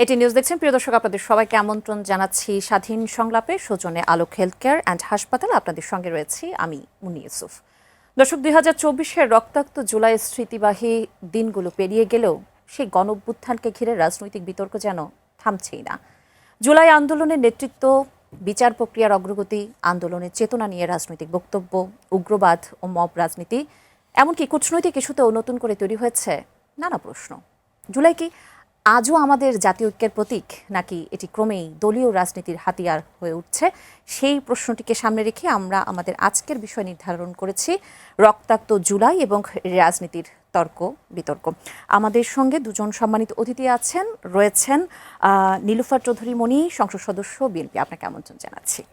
এটি নিউজ দেখছেন প্রিয় দর্শক, আপনাদের সবাইকে আমন্ত্রণ জানাচ্ছি স্বাধীন সংলাপে। সৌজন্যে আলোক হেলথ কেয়ার অ্যান্ড হাসপাতাল। আপনাদের সঙ্গে রয়েছি আমি মুন্নি ইউসুফ। দর্শক, 2024-এর রক্তাক্ত জুলাই স্মৃতিবাহী দিনগুলো পেরিয়ে গেলেও সেই গণঅভ্যুত্থানকে ঘিরে রাজনৈতিক বিতর্ক যেন থামছেই না। জুলাই আন্দোলনের নেতৃত্ব, বিচার প্রক্রিয়ার অগ্রগতি, আন্দোলনের চেতনা নিয়ে রাজনৈতিক বক্তব্য, উগ্রবাদ ও মব রাজনীতি, এমনকি কূটনৈতিক ইস্যুতেও নতুন করে তৈরি হয়েছে নানা প্রশ্ন। জুলাই কি আজও আমাদের জাতীয় ঐক্যের প্রতীক, নাকি এটি ক্রমেই দলীয় রাজনীতির হাতিয়ার হয়ে উঠছে? সেই প্রশ্নটিকে সামনে রেখে আমরা আমাদের আজকের বিষয় নির্ধারণ করেছি রক্তাক্ত জুলাই এবং রাজনীতির তর্ক বিতর্ক। আমাদের সঙ্গে দুজন সম্মানিত অতিথি রয়েছেন নীলুফার চৌধুরী মনি, সংসদ সদস্য বিএনপি, আপনাকে আমন্ত্রণ জানাচ্ছি।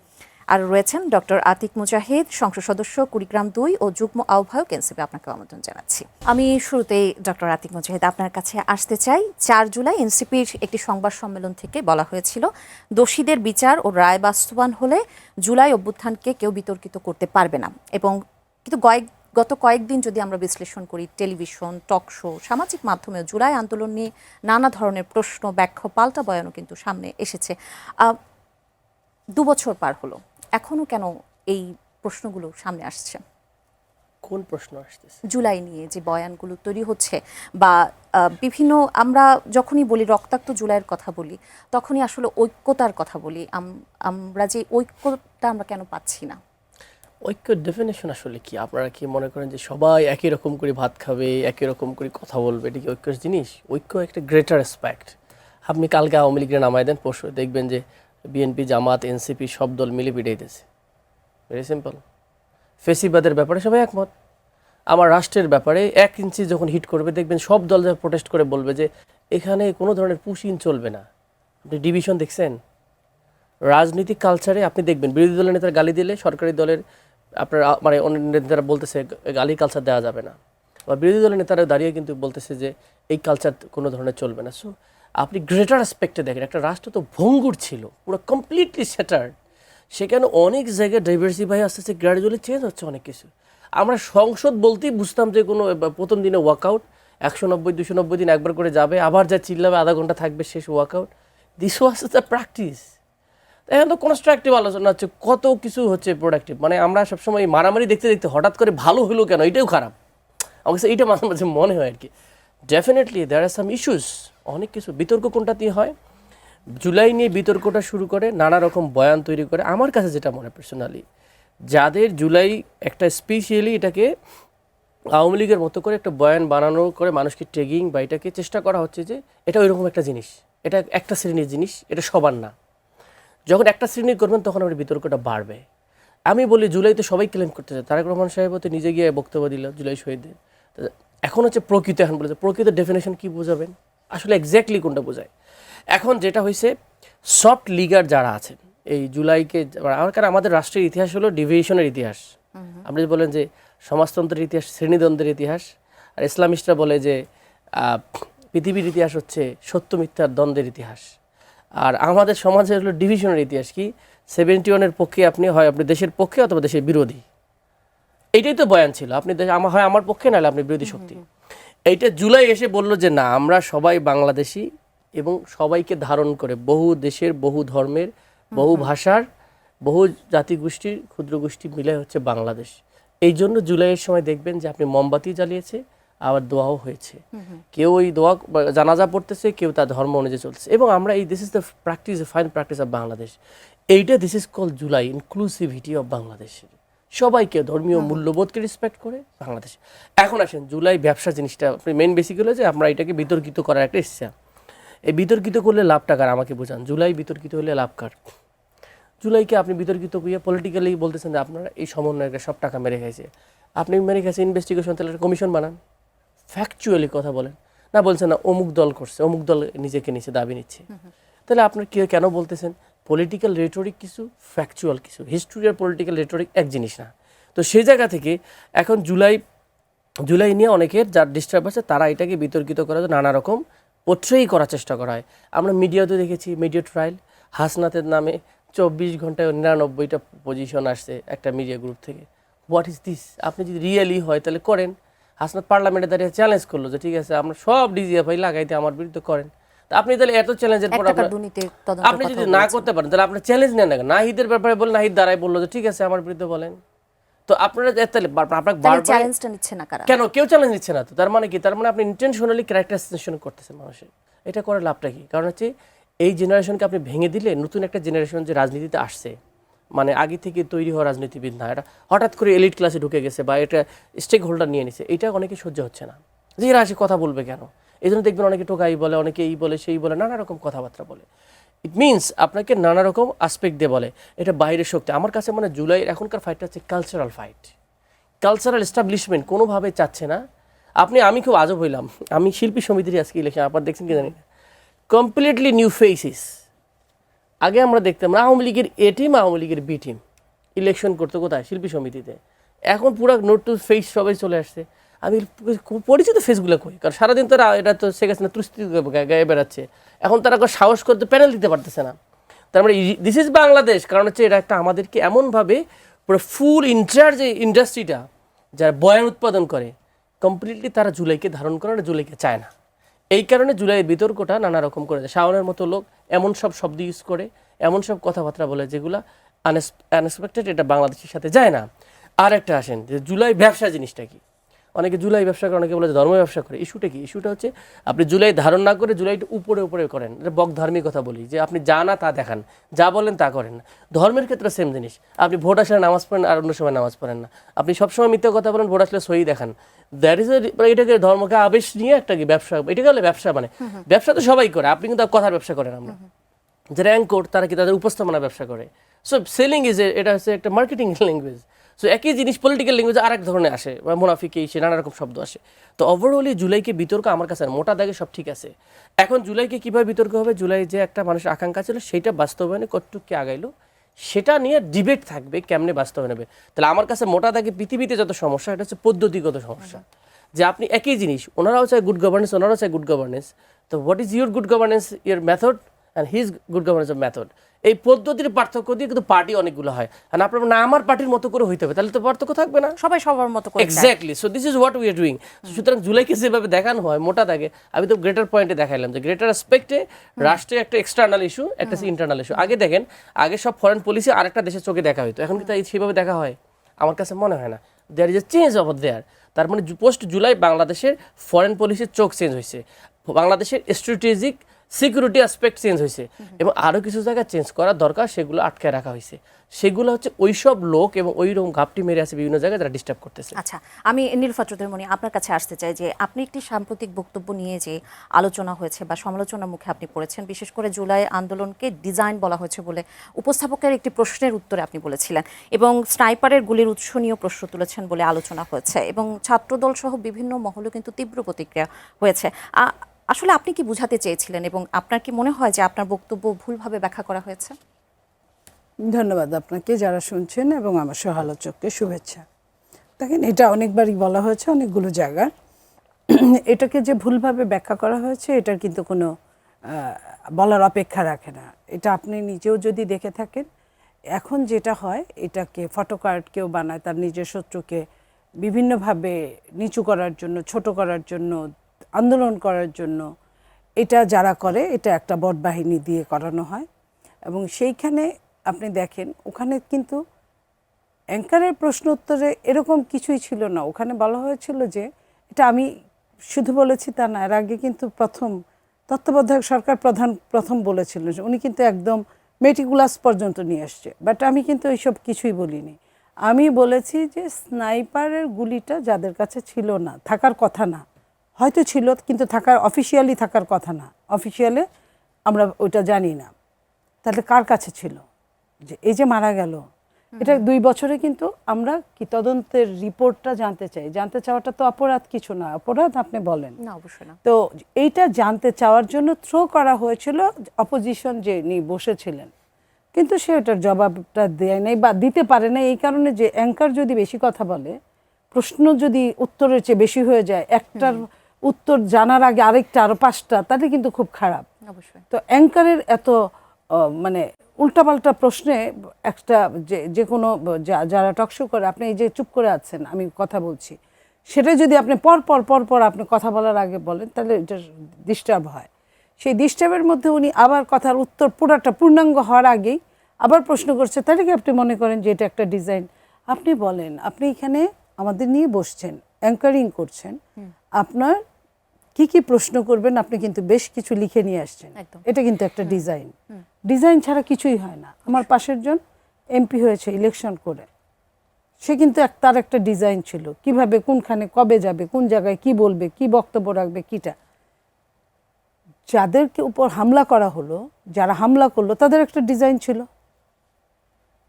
আর রয়েছেন ডক্টর আতিক মুজাহিদ, সংসদ সদস্য কুড়িগ্রাম 2 ও যুগ্ম আহ্বায়ক এনসিপি, আপনাকে আমন্ত্রণ জানাচ্ছি। আমি শুরুতেই ডক্টর আতিক মুজাহিদ আপনার কাছে আসতে চাই। 4 জুলাই এনসিপির একটি সংবাদ সম্মেলন থেকে বলা হয়েছিল, দোষীদের বিচার ও রায় বাস্তবায়ন হলে জুলাই অভ্যুত্থানকে কেউ বিতর্কিত করতে পারবে না। এবং কিন্তু গত কয়েকদিন যদি আমরা বিশ্লেষণ করি, টেলিভিশন, টক শো, সামাজিক মাধ্যমেও জুলাই আন্দোলন নিয়ে নানা ধরনের প্রশ্ন, ব্যাখ্যা, পাল্টা বয়ানও কিন্তু সামনে এসেছে। 2 বছর পার হলো, এখনো কেন এই প্রশ্নগুলো সামনে আসছে? কোন প্রশ্ন আসতেছে? জুলাই নিয়ে যে বয়ানগুলো তৈরি হচ্ছে, বা বিভিন্ন, আমরা যখনই বলি রক্তাক্ত জুলাইয়ের কথা বলি, তখনই আসলে ঐক্যতার কথা বলি। আমরা যে ঐক্যটা আমরা কেন পাচ্ছি না? ঐক্যের ডেফিনেশন আসলে কি? আপনারা কি মনে করেন যে সবাই একই রকম করে ভাত খাবে, একই রকম করে কথা বলবে, এটা কি ঐক্যের জিনিস? ঐক্য একটা গ্রেটার অ্যাসপেক্ট। আপনি কালকে আওয়ামী লীগের নামায় দেন, পরশু দেখবেন যে বিএনপি, জামাত, এনসিপি সব দল মিলে পিটাইতেছে। Very simple. ফেসিবাদের ব্যাপারে সবাই একমত। আমার রাষ্ট্রের ব্যাপারে 1 ইঞ্চি যখন হিট করবে, দেখবেন সব দল যা প্রোটেস্ট করে বলবে যে এখানে কোনো ধরনের পুশিন চলবে না। আপনি ডিভিশন দেখছেন রাজনৈতিক কালচারে? আপনি দেখবেন বিরোধী দলের নেতারা গালি দিলে সরকারি দলের আপনার মানে অন্য নেতারা বলতেছে গালি কালচার দেওয়া যাবে না, বা বিরোধী দলের নেতারা দাঁড়িয়ে কিন্তু বলতেছে যে এই কালচার কোনো ধরনের চলবে না। সো আপনি গ্রেটার অ্যাসপেক্টে দেখেন, একটা রাষ্ট্র তো ভঙ্গুর ছিল, পুরো কমপ্লিটলি সেটার্ড। সেখানে অনেক জায়গায় ডাইভার্সিফাই আস্তে আস্তে গ্র্যাজুয়ালি চেঞ্জ হচ্ছে অনেক কিছু। আমরা সংসদ বলতেই বুঝতাম যে কোনো প্রথম দিনে ওয়ার্কআউট 190-290 দিন একবার করে যাবে, আবার যা চিল্লাবে, আধা ঘন্টা থাকবে, শেষ workout. This was the practice. এখন তো কনস্ট্রাকটিভ আলোচনা হচ্ছে, কত কিছু হচ্ছে প্রোডাক্টিভ। মানে আমরা সবসময় মারামারি দেখতে দেখতে হঠাৎ করে ভালো হলো কেন, এটাও খারাপ। আমার কাছে এইটা মাঝে মাঝে মনে হয় আর কি। ডেফিনেটলি দেয়ার আর সাম ইস্যুস, অনেক কিছু। বিতর্ক কোনটাতেই হয়, জুলাই নিয়ে বিতর্কটা শুরু করে, নানা রকম বয়ান তৈরি করে। আমার কাছে যেটা মনে পার্সোনালি, যাদের জুলাই একটা স্পেশালি এটাকে আওয়ামী লীগের মতো করে একটা বয়ান বানানো করে মানুষকে ট্যাগিং বা এটাকে চেষ্টা করা হচ্ছে যে এটা ওইরকম একটা জিনিস, এটা একটা শ্রেণীর জিনিস, এটা সবার না। যখন একটা শ্রেণী করবেন তখন আমার বিতর্কটা বাড়বে। আমি বলি জুলাই তো সবাই ক্লেম করতে চায়, তারেক রহমান সাহেব তো নিজে গিয়ে বক্তব্য দিল জুলাই শহীদদের। এখন হচ্ছে প্রকৃত, এখন বলেছে প্রকৃত ডেফিনেশন কি বোঝাবেন, আসলে এক্স্যাক্টলি কোনটা বোঝায়। এখন যেটা হয়েছে, সফট লিগার যারা আছেন এই জুলাইকে, কারণ আমাদের রাষ্ট্রের ইতিহাস হলো ডিভিশনের ইতিহাস। আপনি বলেন যে সমাজতন্ত্রের ইতিহাস শ্রেণীদ্বন্দ্বের ইতিহাস, আর ইসলামিস্টরা বলে যে পৃথিবীর ইতিহাস হচ্ছে সত্য মিথ্যার দ্বন্দ্বের ইতিহাস। আর আমাদের সমাজের হলো ডিভিশনের ইতিহাস। কি 71-এর পক্ষে আপনি হয় আপনি দেশের পক্ষে অথবা দেশের বিরোধী। এইটাই তো বয়ান ছিল, আপনি হয় আমার পক্ষে, নাহলে আপনি বিরোধী শক্তি। এইটা জুলাই এসে বলল যে না, আমরা সবাই বাংলাদেশি এবং সবাইকে ধারণ করে বহু দেশের, বহু ধর্মের, বহু ভাষার, বহু জাতিগোষ্ঠীর, ক্ষুদ্র গোষ্ঠী মিলে হচ্ছে বাংলাদেশ। এই জন্য জুলাইয়ের সময় দেখবেন যে আপনি মোমবাতি জ্বালিয়েছে, আবার দোয়াও হয়েছে। কেউ ওই দোয়া জানাজা পড়তেছে, কেউ তার ধর্ম অনুযায়ী চলছে। এবং আমরা এই this is the practice, fine practice of Bangladesh. এইটা this is call July inclusivity of Bangladesh. সবাইকে ধর্মীয় মূল্যবোধকে রেসপেক্ট করে বাংলাদেশ। এখন আসেন জুলাই ব্যবসা জিনিসটা, আপনি মেন বেসিক হলো যে আমরা এটাকে বিতর্কিত করার একটা ইচ্ছা। এই বিতর্কিত করলে লাভটা কার, আমাকে বোঝান। জুলাই বিতর্কিত হলে লাভ কার? জুলাইকে আপনি বিতর্কিত করিয়া পলিটিক্যালি বলতেছেন যে আপনারা এই সমন্বয়কে সব টাকা মেরে খাইছে। আপনি মেরে খাইছে, ইনভেস্টিগেশন, তাহলে কমিশন বানান, ফ্যাকচুয়ালি কথা বলেন। না বলছেন না অমুক দল করছে, অমুক দল নিজেকে নিচে দাবি নিচ্ছে, তাহলে আপনার কেন বলতেছেন? পলিটিক্যাল রেটরিক কিছু, ফ্যাকচুয়াল কিছু। হিস্ট্রি আর পলিটিক্যাল রেটরিক এক জিনিস না। তো সেই জায়গা থেকে এখন জুলাই নিয়ে অনেকের যার ডিস্টার্ব আছে, তারা এটাকে বিতর্কিত করার জন্য নানা রকম পোট্রেই করার চেষ্টা করা হয়। আমরা মিডিয়াতে দেখেছি, মিডিয়া ট্রায়াল হাসনাতের নামে 24 ঘন্টায় 99টা পজিশন আসছে একটা মিডিয়া গ্রুপ থেকে। What is this? আপনি যদি রিয়েলি হয় তাহলে করেন। হাসনাত পার্লামেন্টে দাঁড়িয়ে চ্যালেঞ্জ করলো যে ঠিক আছে আমরা সব ডিজিএফআই লাগাইতে আমার বিরুদ্ধে করেন। তা আপনি তাহলে এত চ্যালেঞ্জের পর আপনি যদি না করতে পারেন তাহলে আপনি চ্যালেঞ্জ নেন না, নাহিদের ব্যাপারে বলেন, নাহিদ দাঁড়ায় বললো যে ঠিক আছে আমার বিরুদ্ধে বলেন। তো আপনারা তাহলে আপনাকে বারবার চ্যালেঞ্জটা নিচ্ছে না কারা? কেন কেউ চ্যালেঞ্জ নিচ্ছে না? তো তার মানে কি? তার মানে আপনি ইন্টেনশনালি ক্যারেক্টার অ্যাসাসিনেশন করতেছেন মানুষের। এটা করে লাভটা কি? কারণ হচ্ছে এই জেনারেশনকে আপনি ভেঙে দিলে নতুন একটা জেনারেশন যে রাজনীতিতে আসছে, মানে আগে থেকে তৈরি হওয়া রাজনীতিবিদ না, এটা হঠাৎ করে এলিট ক্লাসে ঢুকে গেছে বা এটা স্টেক হোল্ডার নিয়ে নিছে, এটা অনেকে সহ্য হচ্ছে না যে এরা আসে কথা বলবে কেন। এই জন্য দেখবেন অনেকে টোকাই বলে, অনেকে এই বলে সেই বলে, নানা রকম কথাবার্তা বলে। ইট মিনস আপনাকে নানা রকম আসপেক্ট দিয়ে বলে, এটা বাইরের শক্তি। আমার কাছে মানে জুলাইয়ের এখনকার ফাইটটা হচ্ছে কালচারাল ফাইট। কালচারাল এস্টাবলিশমেন্ট কোনোভাবে চাচ্ছে না। আমি খুব আজব হইলাম, আমি শিল্পী সমিতির আজকে ইলেকশন আপনার দেখছেন কি জানি না, কমপ্লিটলি নিউ ফেসেস। আগে আমরা দেখতাম আওয়ামী লীগের এ টিম, আওয়ামী লীগের বি টিম ইলেকশন করতে কোথায়, শিল্পী সমিতিতে। এখন পুরো নোট টু ফেস সবাই চলে আসছে। আমি পরিচিত ফেসগুলো কই, কারণ সারাদিন তো এটা তো শেখ হাসিনা তুস্তি গায়ে বেড়াচ্ছে, এখন তারা সাহস করতে প্যানেল দিতে পারতেছে না। তার মানে দিস ইজ বাংলাদেশ। কারণ হচ্ছে এটা একটা আমাদেরকে এমনভাবে পুরো ফুল ইনচার্জ এই ইন্ডাস্ট্রিটা যারা বয়ান উৎপাদন করে, কমপ্লিটলি তারা জুলাইকে ধারণ করে না, জুলাইকে চায় না। এই কারণে জুলাইয়ের বিতর্কটা নানা রকম করে দেয়। শাওনের মতো লোক এমন সব শব্দ ইউজ করে, এমন সব কথাবার্তা বলে যেগুলো আনএক্সপেক্টেড, এটা বাংলাদেশের সাথে যায় না। আর একটা আসেন যে জুলাই ব্যবসা জিনিসটা কি। অনেকে জুলাই ব্যবসা করে, অনেকে বলে ধর্ম ব্যবসা করে। ইস্যুটা কি? ইস্যুটা হচ্ছে আপনি জুলাই ধারণ না করে জুলাইটা উপরে উপরে করেন। এটা বক ধার্মিক কথা বলি যে আপনি যা না তা দেখান, যা বলেন তা করেন না। ধর্মের ক্ষেত্রে সেম জিনিস, আপনি ভোট আসলে নামাজ পড়েন আর অন্য সময় নামাজ পড়েন না। আপনি সবসময় মিথ্যা কথা বলেন, ভোট আসলে সহি দেখান। দ্যাট ইজ এটাকে ধর্মকে আবেশ নিয়ে একটা কি ব্যবসা, এটাকে হলে ব্যবসা। মানে ব্যবসা তো সবাই করে, আপনি কিন্তু কথার ব্যবসা করেন। আমরা যারা অ্যাঙ্কর তারা কি তাদের উপস্থাপনা ব্যবসা করে। সো সেলিং ইজ এটা হচ্ছে একটা মার্কেটিং ল্যাঙ্গুয়েজ। সো একই জিনিস পলিটিক্যাল ল্যাঙ্গুয়েজ আরেক ধরনের আসে, বা মুনাফিকে এসে নানা রকম শব্দ আসে। তো ওভারঅলি জুলাইকে বিতর্ক আমার কাছে মোটা দাগে সব ঠিক আছে। এখন জুলাইকে কীভাবে বিতর্ক হবে, জুলাই যে একটা মানুষের আকাঙ্ক্ষা ছিল সেইটা বাস্তবায়নে কতটুকু আগাইলো সেটা নিয়ে ডিবেট থাকবে, কেমনে বাস্তবায়ন হবে। তাহলে আমার কাছে মোটা দাগে পৃথিবীতে যত সমস্যা এটা হচ্ছে পদ্ধতিগত সমস্যা। যে আপনি একই জিনিস, ওনারাও চায় গুড গভর্নেন্স, ওনারাও চায় গুড গভর্নেন্স। তো what is your good governance, your method and his good governance of method. এই পদ্ধতির পার্থক্য দিয়ে কিন্তু পার্টি অনেকগুলো হয়। আর আপনার না আমার পার্টির মতো করে হইতে হবে, তাহলে তো পার্থক্য থাকবে না, সবাই সবার মতো করে। Exactly. So this is what we are doing. সুতরাং জুলাইকে যেভাবে দেখানো হয় মোটা দাগে, আমি তো গ্রেটার পয়েন্টে দেখাইলাম যে গ্রেটার অ্যাসপেক্টে রাষ্ট্রের একটা এক্সটার্নাল ইস্যু, একটা ইন্টারনাল ইস্যু। আগে দেখেন, আগে সব ফরেন পলিসি আরেকটা দেশের চোখে দেখা হইতো, এখন কি তাই সেভাবে দেখা হয়? আমার কাছে মনে হয় না। There is a change over there. তার মানে পোস্ট জুলাই বাংলাদেশের ফরেন পলিসির চোখ চেঞ্জ হয়েছে, বাংলাদেশের স্ট্র্যাটেজিক সিকিউরিটি অ্যাসপেক্ট চেঞ্জ হয়েছে, এবং আরও কিছু জায়গায় চেঞ্জ করা দরকার, সেগুলো আটকে রাখা হয়েছে। সেগুলো হচ্ছে ওইসব লোক এবং ওইরকম ঘাপটি মেরে আছে বিভিন্ন জায়গায় যারা ডিস্টার্ব করতেছে। আচ্ছা, আমি নীলুফা চৌধুরী আপনার কাছে আসতে চাই যে আপনি একটি সাম্প্রতিক বক্তব্য নিয়ে যে আলোচনা হয়েছে বা সমালোচনার মুখে আপনি পড়েছেন, বিশেষ করে জুলাই আন্দোলনকে ডিজাইন বলা হয়েছে বলে উপস্থাপকের একটি প্রশ্নের উত্তরে আপনি বলেছিলেন, এবং স্নাইপারের গুলির উৎস নিয়েও প্রশ্ন তুলেছেন বলে আলোচনা হয়েছে, এবং ছাত্রদল সহ বিভিন্ন মহলেও কিন্তু তীব্র প্রতিক্রিয়া হয়েছে। আসলে আপনি কি বোঝাতে চেয়েছিলেন, এবং আপনার কি মনে হয় যে আপনার বক্তব্য ভুলভাবে ব্যাখ্যা করা হয়েছে? ধন্যবাদ আপনাকে, যারা শুনছেন, এবং আমার সহ-আলোচককে শুভেচ্ছা। দেখেন, এটা অনেকবারই বলা হয়েছে অনেকগুলো জায়গায়, এটাকে যে ভুলভাবে ব্যাখ্যা করা হয়েছে এটার কিন্তু কোনো বলার অপেক্ষা রাখে না। এটা আপনি নিজেও যদি দেখে থাকেন, এখন যেটা হয় এটাকে ফটোকার্ড কেউ বানায় তার নিজের শত্রুকে বিভিন্নভাবে নিচু করার জন্য, ছোট করার জন্য, আন্দোলন করার জন্য। এটা যারা করে এটা একটা বট বাহিনী দিয়ে করানো হয়। এবং সেইখানে আপনি দেখেন, ওখানে কিন্তু অ্যাঙ্কারের প্রশ্ন উত্তরে এরকম কিছুই ছিল না। ওখানে বলা হয়েছিল যে, এটা আমি শুধু বলেছি তা না, এর আগে কিন্তু প্রথম তত্ত্বাবধায়ক সরকার প্রথম বলেছিলেন, উনি কিন্তু একদম মেটিকুলাস পর্যন্ত নিয়ে আসছে। বাট আমি কিন্তু এইসব কিছুই বলিনি। আমি বলেছি যে স্নাইপারের গুলিটা যাদের কাছে ছিল না, থাকার কথা না, হয়তো ছিল কিন্তু অফিসিয়ালি থাকার কথা না, অফিসিয়ালে আমরা ওইটা জানি না, তাহলে কার কাছে ছিল? যে এই যে মারা গেল, এটা 2 বছরে কিন্তু আমরা কি তদন্তের রিপোর্টটা জানতে চাই। জানতে চাওয়াটা তো অপরাধ কিছু না, অপরাধ আপনি বলেন না, অবশ্যই না। তো এইটা জানতে চাওয়ার জন্য থ্রো করা হয়েছিল অপোজিশন যে বসেছিলেন, কিন্তু সে ওটার জবাবটা দেয় নাই বা দিতে পারে না। এই কারণে যে অ্যাঙ্কার যদি বেশি কথা বলে, প্রশ্ন যদি উত্তরের চেয়ে বেশি হয়ে যায়, একটার উত্তর জানার আগে আরেকটা আরো 5টা, তাহলে কিন্তু খুব খারাপ। অবশ্যই। তো অ্যাঙ্কারের এত মানে উল্টাপাল্টা প্রশ্নে একটা যে কোনো যারা টকশো করে, আপনি এই যে চুপ করে আছেন, আমি কথা বলছি, সেটা যদি আপনি পর পর আপনি কথা বলার আগে বলেন, তাহলে এটা ডিস্টার্ব হয়। সেই ডিস্টার্বের মধ্যে উনি আবার কথার উত্তর পুরাটা পূর্ণাঙ্গ হওয়ার আগেই আবার প্রশ্ন করছে, তাহলে কি আপনি মনে করেন যে এটা একটা ডিজাইন? আপনি বলেন, আপনি এখানে আমাদের নিয়ে বসছেন, অ্যাঙ্কারিং করছেন, আপনার কি কি প্রশ্ন করবেন আপনি কিন্তু বেশ কিছু লিখে নিয়ে আসছেন। একদম। এটা কিন্তু একটা ডিজাইন। ডিজাইন ছাড়া কিছুই হয় না। আমার পাশের জন এমপি হয়েছে ইলেকশন করে, সে কিন্তু তার একটা ডিজাইন ছিল, কিভাবে কোনখানে কবে যাবে, কোন জায়গায় কি বলবে, কি বক্তব্য রাখবে, কিটা। যাদেরকে উপর হামলা করা হলো, যারা হামলা করলো তাদের একটা ডিজাইন ছিল।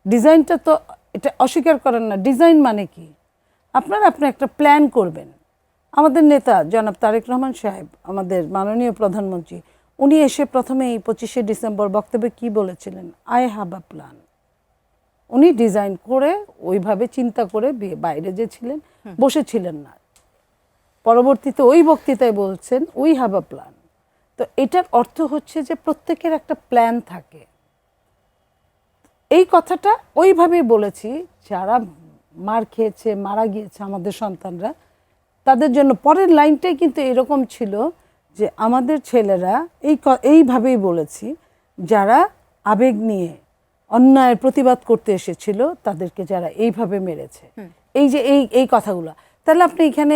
ডিজাইনটা তো এটা অস্বীকার করেন না। ডিজাইন মানে কি? আপনি একটা প্ল্যান করবেন। আমাদের নেতা জনাব তারেক রহমান সাহেব, আমাদের মাননীয় প্রধানমন্ত্রী, উনি এসে প্রথমে এই 25শে ডিসেম্বর বক্তব্যে কি বলেছিলেন? I have a plan. উনি ডিজাইন করে ওইভাবে চিন্তা করে বাইরে যে ছিলেন, বসেছিলেন না। পরবর্তীতে ওই বক্তৃতায় বলছেন উই হ্যাভ আ প্ল্যান। তো এটার অর্থ হচ্ছে যে প্রত্যেকের একটা প্ল্যান থাকে। এই কথাটা ওইভাবেই বলেছি, যারা মার খেয়েছে, মারা গিয়েছে আমাদের সন্তানরা, তাদের জন্য পরের লাইনটাই কিন্তু এরকম ছিল যে আমাদের ছেলেরা এইভাবেই বলেছি, যারা আবেগ নিয়ে অন্যায়ের প্রতিবাদ করতে এসেছিল তাদেরকে যারা এইভাবে মেরেছে। এই যে এই কথাগুলো, তাহলে আপনি এখানে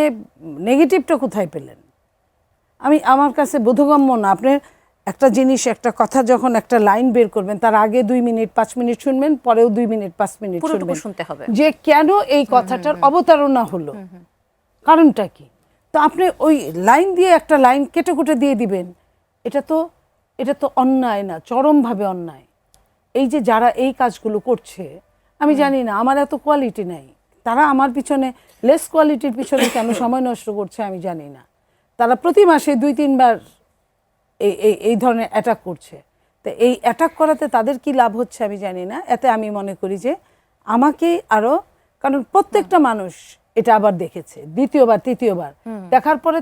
নেগেটিভটা কোথায় পেলেন? আমার কাছে বোধগম্য না। আপনি একটা জিনিস, একটা কথা যখন একটা লাইন বের করবেন, তার আগে 2 মিনিট 5 মিনিট শুনবেন, পরেও 2 মিনিট 5 মিনিট শুনবেন শুনতে হবে যে কেন এই কথাটার অবতারণা হলো, কারণটা কি। তো আপনি ওই লাইন দিয়ে একটা লাইন কেটে কুটে দিয়ে দিবেন, এটা তো অন্যায় না, চরমভাবে অন্যায়। এই যে যারা এই কাজগুলো করছে, আমি জানি না, আমার এত কোয়ালিটি নাই, তারা আমার পিছনে লেস কোয়ালিটির পিছনে কেন সময় নষ্ট করছে আমি জানি না। তারা প্রতি মাসে 2-3 বার এই ধরনের অ্যাটাক করছে। তো এই অ্যাটাক করাতে তাদের কি লাভ হচ্ছে আমি জানি না। এতে আমি মনে করি যে আমাকেই আরো, কারণ প্রত্যেকটা মানুষ এটা আবার দেখেছে, দ্বিতীয়বার তৃতীয়বার দেখার পরে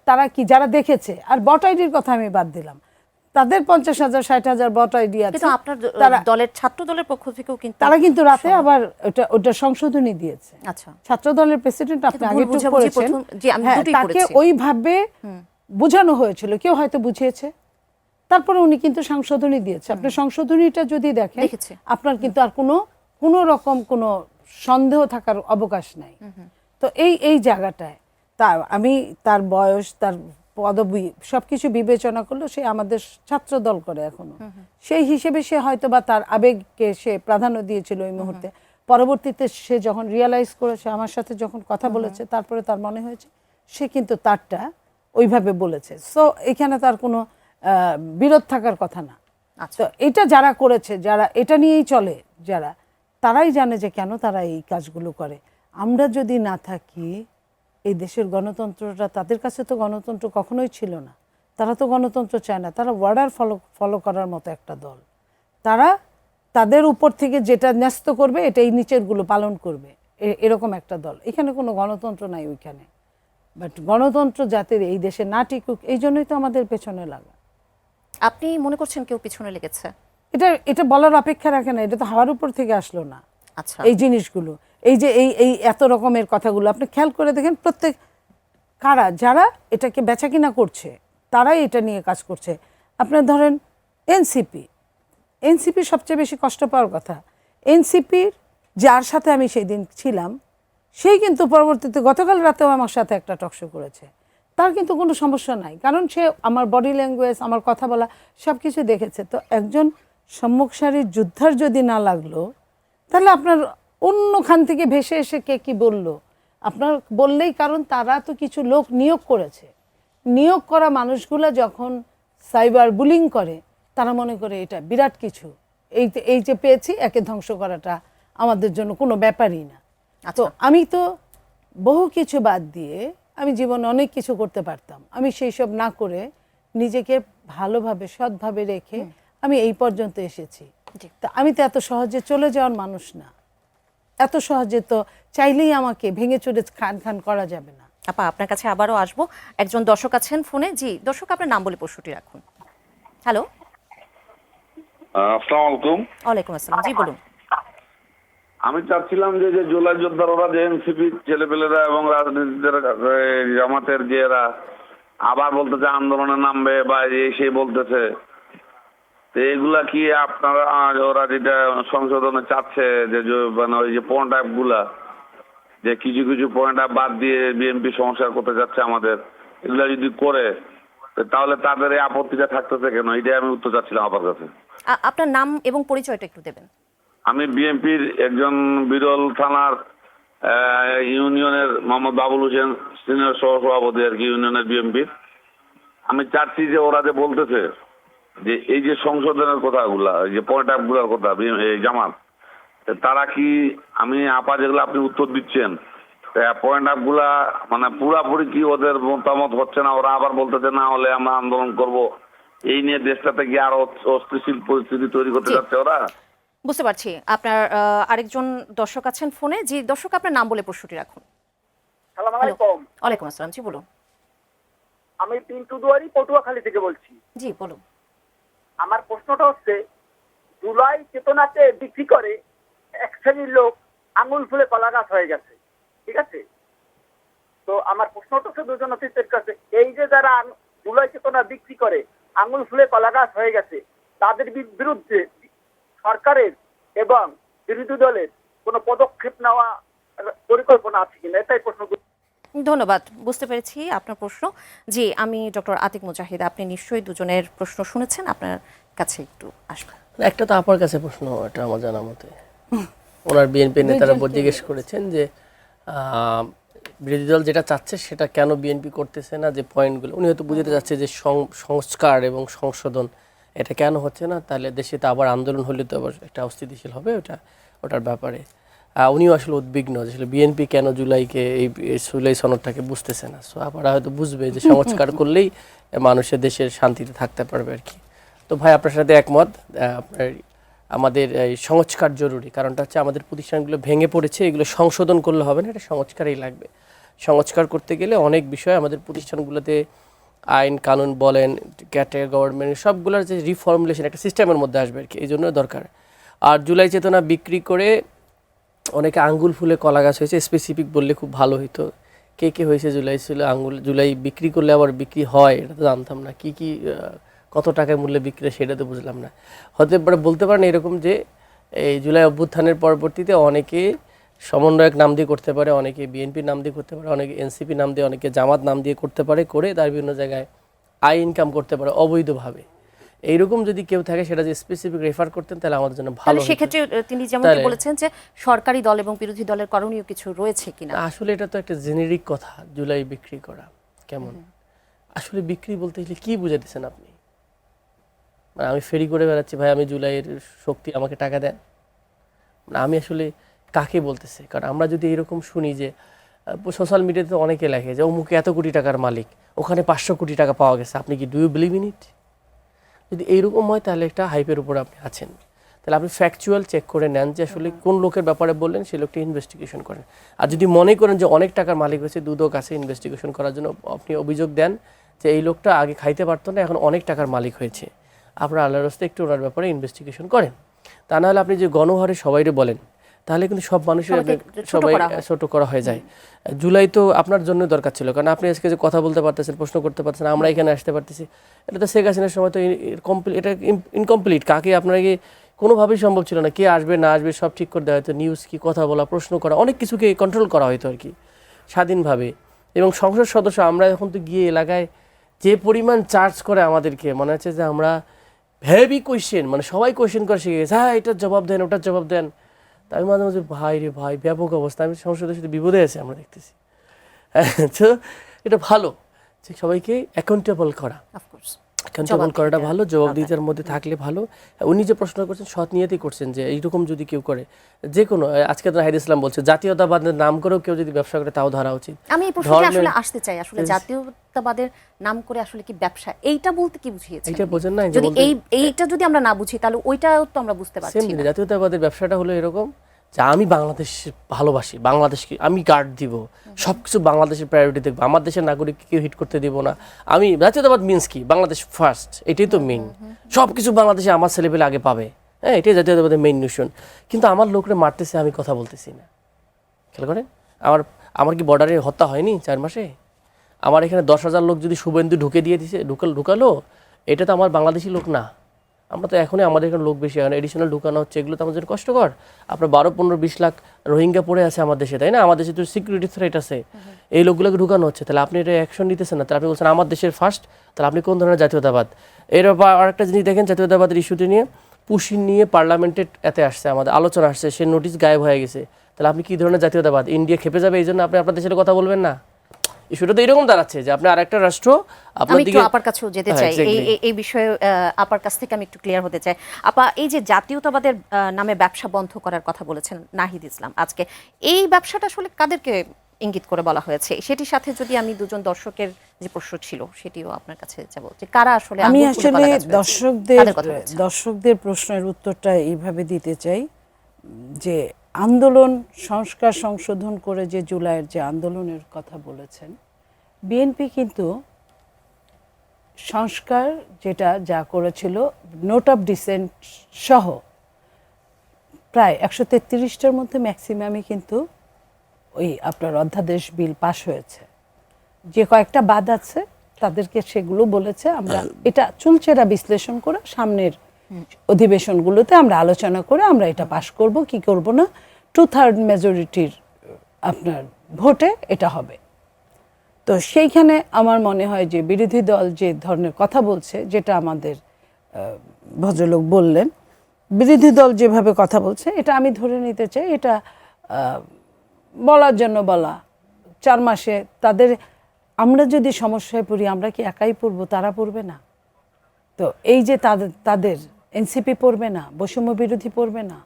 তারা কি, যারা দেখেছে, আর বট আইডির কথা আমি বাদ দিলাম, তাদের 50,000 60,000 বট আইডি আছে। কিন্তু আপনার দলের ছাত্র দলের পক্ষ থেকেও কিন্তু তারা কিন্তু রাতে আবার ওটা সংশোধনী দিয়েছে। আচ্ছা, ছাত্র দলের প্রেসিডেন্ট আপনি আগে তো করেছেন, তাকে তাকে ওইভাবে বোঝানো হয়েছিল, কেউ হয়তো বুঝিয়েছে, তারপরে উনি কিন্তু সংশোধনী দিয়েছে। আপনি সংশোধনীটা যদি দেখেন, আপনার কিন্তু আর কোনো রকম কোনো সন্দেহ থাকার অবকাশ নাই। তো এই জায়গাটায় আমি তার বয়স, তার পদবি সবকিছু বিবেচনা করলো, সে আমাদের ছাত্র দল করে এখনো, সেই হিসেবে সে হয়তো বা তার আবেগকে সে প্রাধান্য দিয়েছিল ওই মুহূর্তে। পরবর্তীতে সে যখন রিয়ালাইজ করেছে, আমার সাথে যখন কথা বলেছে, তারপরে তার মনে হয়েছে সে কিন্তু তারটা ওইভাবে বলেছে। সো এখানে তার কোনো বিরোধ থাকার কথা না। তো এটা যারা করেছে, যারা এটা নিয়েই চলে, তারাই জানে যে কেন তারা এই কাজগুলো করে। আমরা যদি না থাকি, এই দেশের গণতন্ত্রটা, তাদের কাছে তো গণতন্ত্র কখনোই ছিল না, তারা তো গণতন্ত্র চায় না, তারা ওয়ার্ডার ফলো করার মতো একটা দল। তারা তাদের উপর থেকে যেটা ন্যস্ত করবে এটাই নিচেরগুলো পালন করবে, এরকম একটা দল। এখানে কোনো গণতন্ত্র নাই ওইখানে। বাট গণতন্ত্র জাতির এই দেশে না টিকুক, এই জন্যই তো আমাদের পেছনে লাগা। আপনি মনে করছেন কেউ পিছনে লেগেছে? এটা বলার অপেক্ষা রাখে না, এটা তো হাওয়ার উপর থেকে আসলো না। আচ্ছা, এই জিনিসগুলো, এই যে এই এত রকমের কথাগুলো আপনি খেয়াল করে দেখেন, প্রত্যেক যারা এটাকে বেচাকিনা করছে, তারাই এটা নিয়ে কাজ করছে। আপনার ধরেন এনসিপি সবচেয়ে বেশি কষ্ট পাওয়ার কথা। এনসিপির যার সাথে আমি সেই দিন ছিলাম, সেই কিন্তু পরবর্তীতে গতকাল রাতেও আমার সাথে একটা টকশো করেছে। তার কিন্তু কোনো সমস্যা নাই, কারণ সে আমার বডি ল্যাঙ্গুয়েজ, আমার কথা বলা সব কিছু দেখেছে। তো একজন সম্মুখ সারির যোদ্ধার যদি না লাগলো, তাহলে আপনার অন্যখান থেকে ভেসে এসে কে কি বললো আপনার বললেই, কারণ তারা তো কিছু লোক নিয়োগ করেছে। নিয়োগ করা মানুষগুলো যখন সাইবার বুলিং করে, তারা মনে করে এটা বিরাট কিছু, এই যে পেয়েছি, একে ধ্বংস করাটা আমাদের জন্য কোনো ব্যাপারই না। তো আমি তো বহু কিছু বাদ দিয়ে আমি জীবনে অনেক কিছু করতে পারতাম, আমি সেই সব না করে নিজেকে ভালোভাবে সৎভাবে রেখে আমি এই পর্যন্ত এসেছি। তা আমি তো এত সহজে চলে যাওয়ার মানুষ না, এত সহজে তো চাইলেই আমাকে ভেঙে চুরে খান করা যাবে না। আপা, আপনার কাছে আবারও আসবো। একজন দর্শক আছেন ফোনে। জি দর্শক, আপনার নাম বলে প্রশ্নটি রাখুন। হ্যালো, আসসালামু আলাইকুম। ওয়ালাইকুম আসসালাম। জি বলুন। আমি চাচ্ছিলাম যে জুলাই যোদ্ধার, ওরা যে এনসিপি ছেলেপেলেরা এবং রাজনীতিদের জামাতের যে এরা আবার বলতেছে আন্দোলনে নামবে বা এই সেই বলতেছে। তো এগুলা কি আপনারা ওরা যেটা সংশোধনে চাচ্ছে যে মানে ওই যে পয়েন্ট অ্যাপ গুলা, যে কিছু কিছু পয়েন্ট অ্যাপ বাদ দিয়ে বিএনপি সংস্কার করতে যাচ্ছে আমাদের, এগুলা যদি করে তাহলে তাদের এই আপত্তিটা থাকতেছে কেন? এটাই আমি উত্তর চাচ্ছিলাম আপনার কাছে। আপনার নাম এবং পরিচয়টা একটু দেবেন। আমি বিএনপির একজন বিরল থানার ইউনিয়নের মোহাম্মদ বাবুল হোসেন সিনিয়র সহসভাপতি আর কি ইউনিয়নের বিএনপির। আমি চাচ্ছি যে ওরা যে বলতেছে যে এই যে সংশোধনের কথাগুলা, এই যে পয়েন্ট অ্যাপ গুলার কথা এই জামাত, তারা কি আমি আপা যেগুলো আপনি উত্তর দিচ্ছেন পয়েন্ট অ্যাপ গুলা মানে পুরাপুরি কি ওদের মতামত হচ্ছে না? ওরা আবার বলতেছে না হলে আমরা আন্দোলন করব, এই নিয়ে দেশটাতে কি আরো অস্থিতিশীল পরিস্থিতি তৈরি করতে যাচ্ছে ওরা? বুঝতে পারছি। আপনার আরেকজন দর্শক আছেন ফোনে। জি দর্শক, আপনার নাম বলে প্রশ্নটি রাখুন। সালাম আলাইকুম। ওয়ালাইকুম আসসালাম। জি বলুন। আমি পিন্টু দুয়ারি পটুয়াখালী থেকে বলছি। জি বলুন। আমার প্রশ্নটা হচ্ছে, জুলাই চেতনাতে বিক্রি করে এক শ্রেণীর লোক আঙুল ফুলে কলা গাছ হয়ে গেছে, ঠিক আছে? তো আমার প্রশ্নটা হচ্ছে দুজন অতিথির কাছে, এই যে যারা জুলাই চেতনা বিক্রি করে আঙুল ফুলে কলা গাছ হয়ে গেছে, তাদের বিরুদ্ধে সরকারের এবং বিরোধী দলের কোনো পদক্ষেপ নেওয়া পরিকল্পনা আছে কিনা, এটাই প্রশ্ন। ধন্যবাদ, বুঝতে পেরেছি আপনার প্রশ্ন। জি, আমি ডক্টর আতিক মুজাহিদ। আপনি নিশ্চয়ই দুজনের প্রশ্ন শুনেছেন, আপনার কাছে একটু আসবে। একটা তো আপনার কাছে প্রশ্ন, এটা আমার জানা মতে ওনার বিএনপি নেতারা জিজ্ঞেস করেছেন যে বিরোধী দল যেটা চাচ্ছে সেটা কেন বিএনপি করতেছে না, যে পয়েন্টগুলো উনি হয়তো বুঝতে চাচ্ছে যে সংস্কার এবং সংশোধন এটা কেন হচ্ছে না, তাহলে দেশে তো আবার আন্দোলন হলে তো আবার একটা অস্থিতিশীল হবে, ওটার ব্যাপারে উনিও আসলে উদ্বিগ্ন যে আসলে বিএনপি কেন জুলাইকে এই জুলাই সনদটাকে বুঝতেছে না। সো আপনারা হয়তো বুঝবে যে সংস্কার করলেই মানুষের দেশের শান্তিতে থাকতে পারবে আর কি। তো ভাই আপনার সাথে একমত, আপনার আমাদের এই সংস্কার জরুরি, কারণটা হচ্ছে আমাদের প্রতিষ্ঠানগুলো ভেঙে পড়েছে, এগুলো সংশোধন করলে হবে না, এটা সংস্কারই লাগবে। সংস্কার করতে গেলে অনেক বিষয় আমাদের প্রতিষ্ঠানগুলোতে আইন কানুন বলেন, ক্যাটের গভর্নমেন্ট সবগুলোর যে রিফর্মুলেশন একটা সিস্টেমের মধ্যে আসবে আর কি, এই জন্য দরকার। আর জুলাই চেতনা বিক্রি করে অনেকে আঙ্গুল ফুলে কলা গাছ হয়েছে, স্পেসিফিক বললে খুব ভালো হইতো। কে কে হয়েছে জুলাই ছিল জুলাই বিক্রি করলে আবার বিক্রি হয় এটা তো জানতাম না, কি কি কত টাকায় মূল্যে বিক্রি সেটা তো বুঝলাম না। হতে পারে বলতে পারেন এরকম যে এই জুলাই অভ্যুত্থানের পরবর্তীতে অনেকে সমন্বয়ক নাম দিয়ে করতে পারে, অনেকে বিএনপির নাম দিয়ে করতে পারে, অনেকে এনসিপি নাম দিয়ে, অনেকে জামাত নাম দিয়ে করতে পারে, করে তার বিভিন্ন জায়গায় আয় ইনকাম করতে পারে অবৈধভাবে। এইরকম যদি কেউ থাকে সেটা যে স্পেসিফিক রেফার করতেন তাহলে আমাদের জন্য ভালো হতো। সেক্ষেত্রে তিনি যেমনটি বলেছেন যে সরকারি দল এবং বিরোধী দলের করণীয় কিছু রয়েছে কিনা। আসলে এটা তো একটা জেনেরিক কথা, জুলাই বিক্রি করা কেমন, আসলে বিক্রি বলতে গেলে কি বুঝাইতেছেন আপনি? মানে আমি ফেরি করে বেড়াচ্ছি, ভাই আমি জুলাইয়ের শক্তি আমাকে টাকা দেন, মানে আমি আসলে কাকে বলতেছে? কারণ আমরা যদি এরকম শুনি যে সোশ্যাল মিডিয়াতে অনেকে লেখে যে অমুকে এত কোটি টাকার মালিক, ওখানে 500 কোটি টাকা পাওয়া গেছে, আপনি কি do you believe in it? যদি এইরকম হয় তাহলে একটা হাইপের উপরে আপনি আছেন, তাহলে আপনি ফ্যাকচুয়াল চেক করে নেন যে আসলে কোন লোকের ব্যাপারে বললেন, সেই লোকটা ইনভেস্টিগেশন করেন। আর যদি মনে করেন যে অনেক টাকার মালিক হয়েছে, দুদক আছে ইনভেস্টিগেশন করার জন্য, আপনি অভিযোগ দেন যে এই লোকটা আগে খাইতে পারতো না, এখন অনেক টাকার মালিক হয়েছে, আপনার আল্লাহর রাস্তায় একটু ওনার ব্যাপারে ইনভেস্টিগেশন করেন। তা নাহলে আপনি যে গণহারে সবাইরে বলেন, তাহলে কিন্তু সব মানুষের সবাই ছোট করা হয়ে যায়। জুলাই তো আপনার জন্য দরকার ছিল, কারণ আপনি আজকে যে কথা বলতে পারতেছেন, প্রশ্ন করতে পারতেছেন, আমরা এখানে আসতে পারতেছি, এটা তো শেখ হাসিনার সময় তো এটা ইনকমপ্লিট। কাকে আপনাকে কোনোভাবেই সম্ভব ছিল না, কে আসবে না আসবে সব ঠিক করে দেওয়া হয়তো, নিউজ কি কথা বলা, প্রশ্ন করা, অনেক কিছুকে কন্ট্রোল করা হয়তো আর কি স্বাধীনভাবে। এবং সংসদ সদস্য আমরা এখন তো গিয়ে এলাকায় যে পরিমাণ চার্জ করে আমাদেরকে, মনে হচ্ছে যে আমরা হেভি কোয়েশ্চেন, মানে সবাই কোয়েশ্চেন করে শিখে গেছে, হ্যাঁ এটার জবাব দেন ওটার জবাব দেন। তাই আমি মাঝে মাঝে ভাই রে ভাই ব্যাপক অবস্থা, আমি সংসদের সাথে বিপদে আছি আমরা দেখতেছি। তো এটা ভালো যে সবাইকে অ্যাকাউন্টেবল করা, অ্যাকাউন্টেবল করাটা ভালো, জবাবদিহিতার মধ্যে থাকলে ভালো। উনি যে প্রশ্ন করছেন সৎ নিয়তেই করছেন যে এইরকম যদি কেউ করে, যে কোনো আজকে তো নাহিদ ইসলাম বলছে জাতীয়তাবাদের নাম করেও কেউ যদি ব্যবসা করে তাও ধরা উচিত। আমি এই প্রশ্নটা আসলে আসতে চাই, আসলে জাতীয়তাবাদের নাম করে আসলে কি ব্যবসা, এইটা বলতে কি বুঝিয়েছে? এটা বোঝেন না, যদি এইটা যদি আমরা না বুঝি তাহলে ওইটাও তো আমরা বুঝতে পারছি না। জাতীয়তাবাদের ব্যবসাটা হলো এরকম যে আমি বাংলাদেশ ভালোবাসি, বাংলাদেশকে আমি গার্ড দিব, সবকিছু বাংলাদেশের প্রায়োরিটি দেখবো, আমার দেশের নাগরিককে কেউ হিট করতে দিব না। আমি জাতীয়তাবাদ মিনস কি, বাংলাদেশ ফার্স্ট, এটাই তো মেইন, সবকিছু বাংলাদেশে আমার ছেলেপেলে আগে পাবে, হ্যাঁ এটাই জাতীয়তাবাদের মেইন মিশন। কিন্তু আমার লোকরে মারতেছে, আমি কথা বলতেছি না। খেয়াল করেন, আমার কি বর্ডারে হত্যা হয়নি 4 মাসে? আমার এখানে 10,000 লোক যদি শুভেন্দু ঢুকে দিয়ে দিছে ঢুকালো, এটা তো আমার বাংলাদেশি লোক না। আমরা তো এখনই আমাদের এখানে লোক বেশি, এখন এডিশনাল ঢুকানো হচ্ছে, এগুলো তো আমাদের জন্য কষ্টকর। আপনার 12-15-20 লাখ রোহিঙ্গা পড়ে আছে আমার দেশে, তাই না? আমার দেশে তো সিকিউরিটি থ্রেট আছে, এই লোকগুলোকে ঢুকানো হচ্ছে। তাহলে আপনি এটা অ্যাকশন নিতেছেন না, তাহলে আপনি বলছেন আমার দেশের ফার্স্ট, তাহলে আপনি কোন ধরনের জাতীয়তাবাদ? এর আরেকটা জিনিস দেখেন, জাতীয়তাবাদের ইস্যুটি নিয়ে পুশিন নিয়ে পার্লামেন্টে এতে আসছে, আমাদের আলোচনা আসছে, সে নোটিশ গায়েব হয়ে গেছে। তাহলে আপনি কি ধরনের জাতীয়তাবাদ? ইন্ডিয়া খেপে যাবে এই জন্য আপনি আপনার দেশের কথা বলবেন না? ইস্যুটা তো এরকম দাঁড়াচ্ছে যে আপনি আরেকটা রাষ্ট্র আপনার আমি একটু দিকে। আপার কাছেও যেতে হ্যাঁ, চাই exactly. এই বিষয়ে, আপার কাছ থেকে আমি একটু ক্লিয়ার হতে চাই। আপা, এই যে জাতীয়তাবাদের নামে ব্যবসা বন্ধ করার কথা বলেছেন নাহিদ ইসলাম আজকে, এই ব্যবসাটা আসলে কাদেরকে ইঙ্গিত করে বলা হয়েছে? সেটির সাথে যদি আমি দুজন দর্শকের যে প্রশ্ন ছিল সেটিও আপনার কাছে যাব, যে কারা আসলে আমি আঙুল ফুলে আসলে কলা গাছ হয়েছে, কাদের কথা বলছেন? দর্শকদের প্রশ্নের উত্তরটা এইভাবে দিতে চাই যে আন্দোলন, সংস্কার সংশোধন করে যে জুলাইয়ের যে আন্দোলনের কথা বলেছেন, বিএনপি কিন্তু সংস্কার যেটা যা করেছিল, নোট অফ ডিসেন্ট সহ প্রায় 133টার মধ্যে ম্যাক্সিমামই কিন্তু ওই আপনার অধ্যাদেশ বিল পাশ হয়েছে। যে কয়েকটা বাদ আছে তাদেরকে সেগুলো বলেছে আমরা এটা চুলচেরা বিশ্লেষণ করে সামনের অধিবেশনগুলোতে আমরা আলোচনা করে আমরা এটা পাশ করব কি করব না, 2/3 মেজরিটির আপনার ভোটে এটা হবে। তো সেইখানে আমার মনে হয় যে বিরোধী দল যে ধরনের কথা বলছে, যেটা আমাদের ভদ্রলোক বললেন, বিরোধী দল যেভাবে কথা বলছে এটা আমি ধরে নিতে চাই এটা বলার জন্য বলা। 4 মাসে তাদের, আমরা যদি সমস্যায় পড়ি আমরা কি একাই পড়বো? তারা পড়বে না তো। এই যে তাদের এনসিপি পড়বে না, বৈষম্য বিরোধী পড়বে না,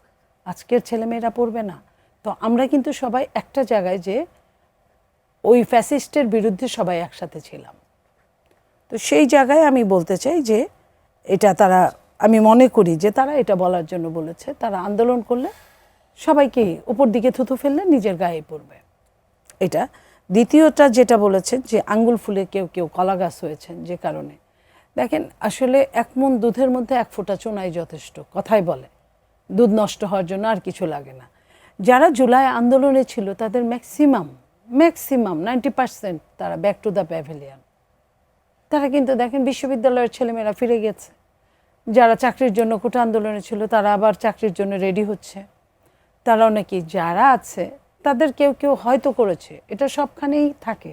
আজকের ছেলেমেয়েরা পড়বে না, তো আমরা কিন্তু সবাই একটা জায়গায় যে ওই ফ্যাসিস্টের বিরুদ্ধে সবাই একসাথে ছিলাম। তো সেই জায়গায় আমি বলতে চাই যে এটা তারা, আমি মনে করি যে তারা এটা বলার জন্য বলেছে, তারা আন্দোলন করলে সবাইকে উপর দিকে থুতু ফেললে নিজের গায়ে পড়বে এটা। দ্বিতীয়টা যেটা বলেছেন যে আঙ্গুল ফুলে কেউ কেউ কলা গাছ হয়েছেন, যে কারণে দেখেন আসলে 1 মণ দুধের মধ্যে 1 ফোঁটা চুনাই যথেষ্ট, কথাই বলে দুধ নষ্ট হওয়ার জন্য আর কিছু লাগে না। যারা জুলাই আন্দোলনে ছিল তাদের ম্যাক্সিমাম 90% তারা ব্যাক টু দ্য প্যাভিলিয়ন। তারা কিন্তু দেখেন বিশ্ববিদ্যালয়ের ছেলেমেয়েরা ফিরে গেছে, যারা চাকরির জন্য কোটা আন্দোলনে ছিল তারা আবার চাকরির জন্য রেডি হচ্ছে। তারা অনেকেই যারা আছে তাদের কেউ কেউ হয়তো করেছে, এটা সবখানেই থাকে,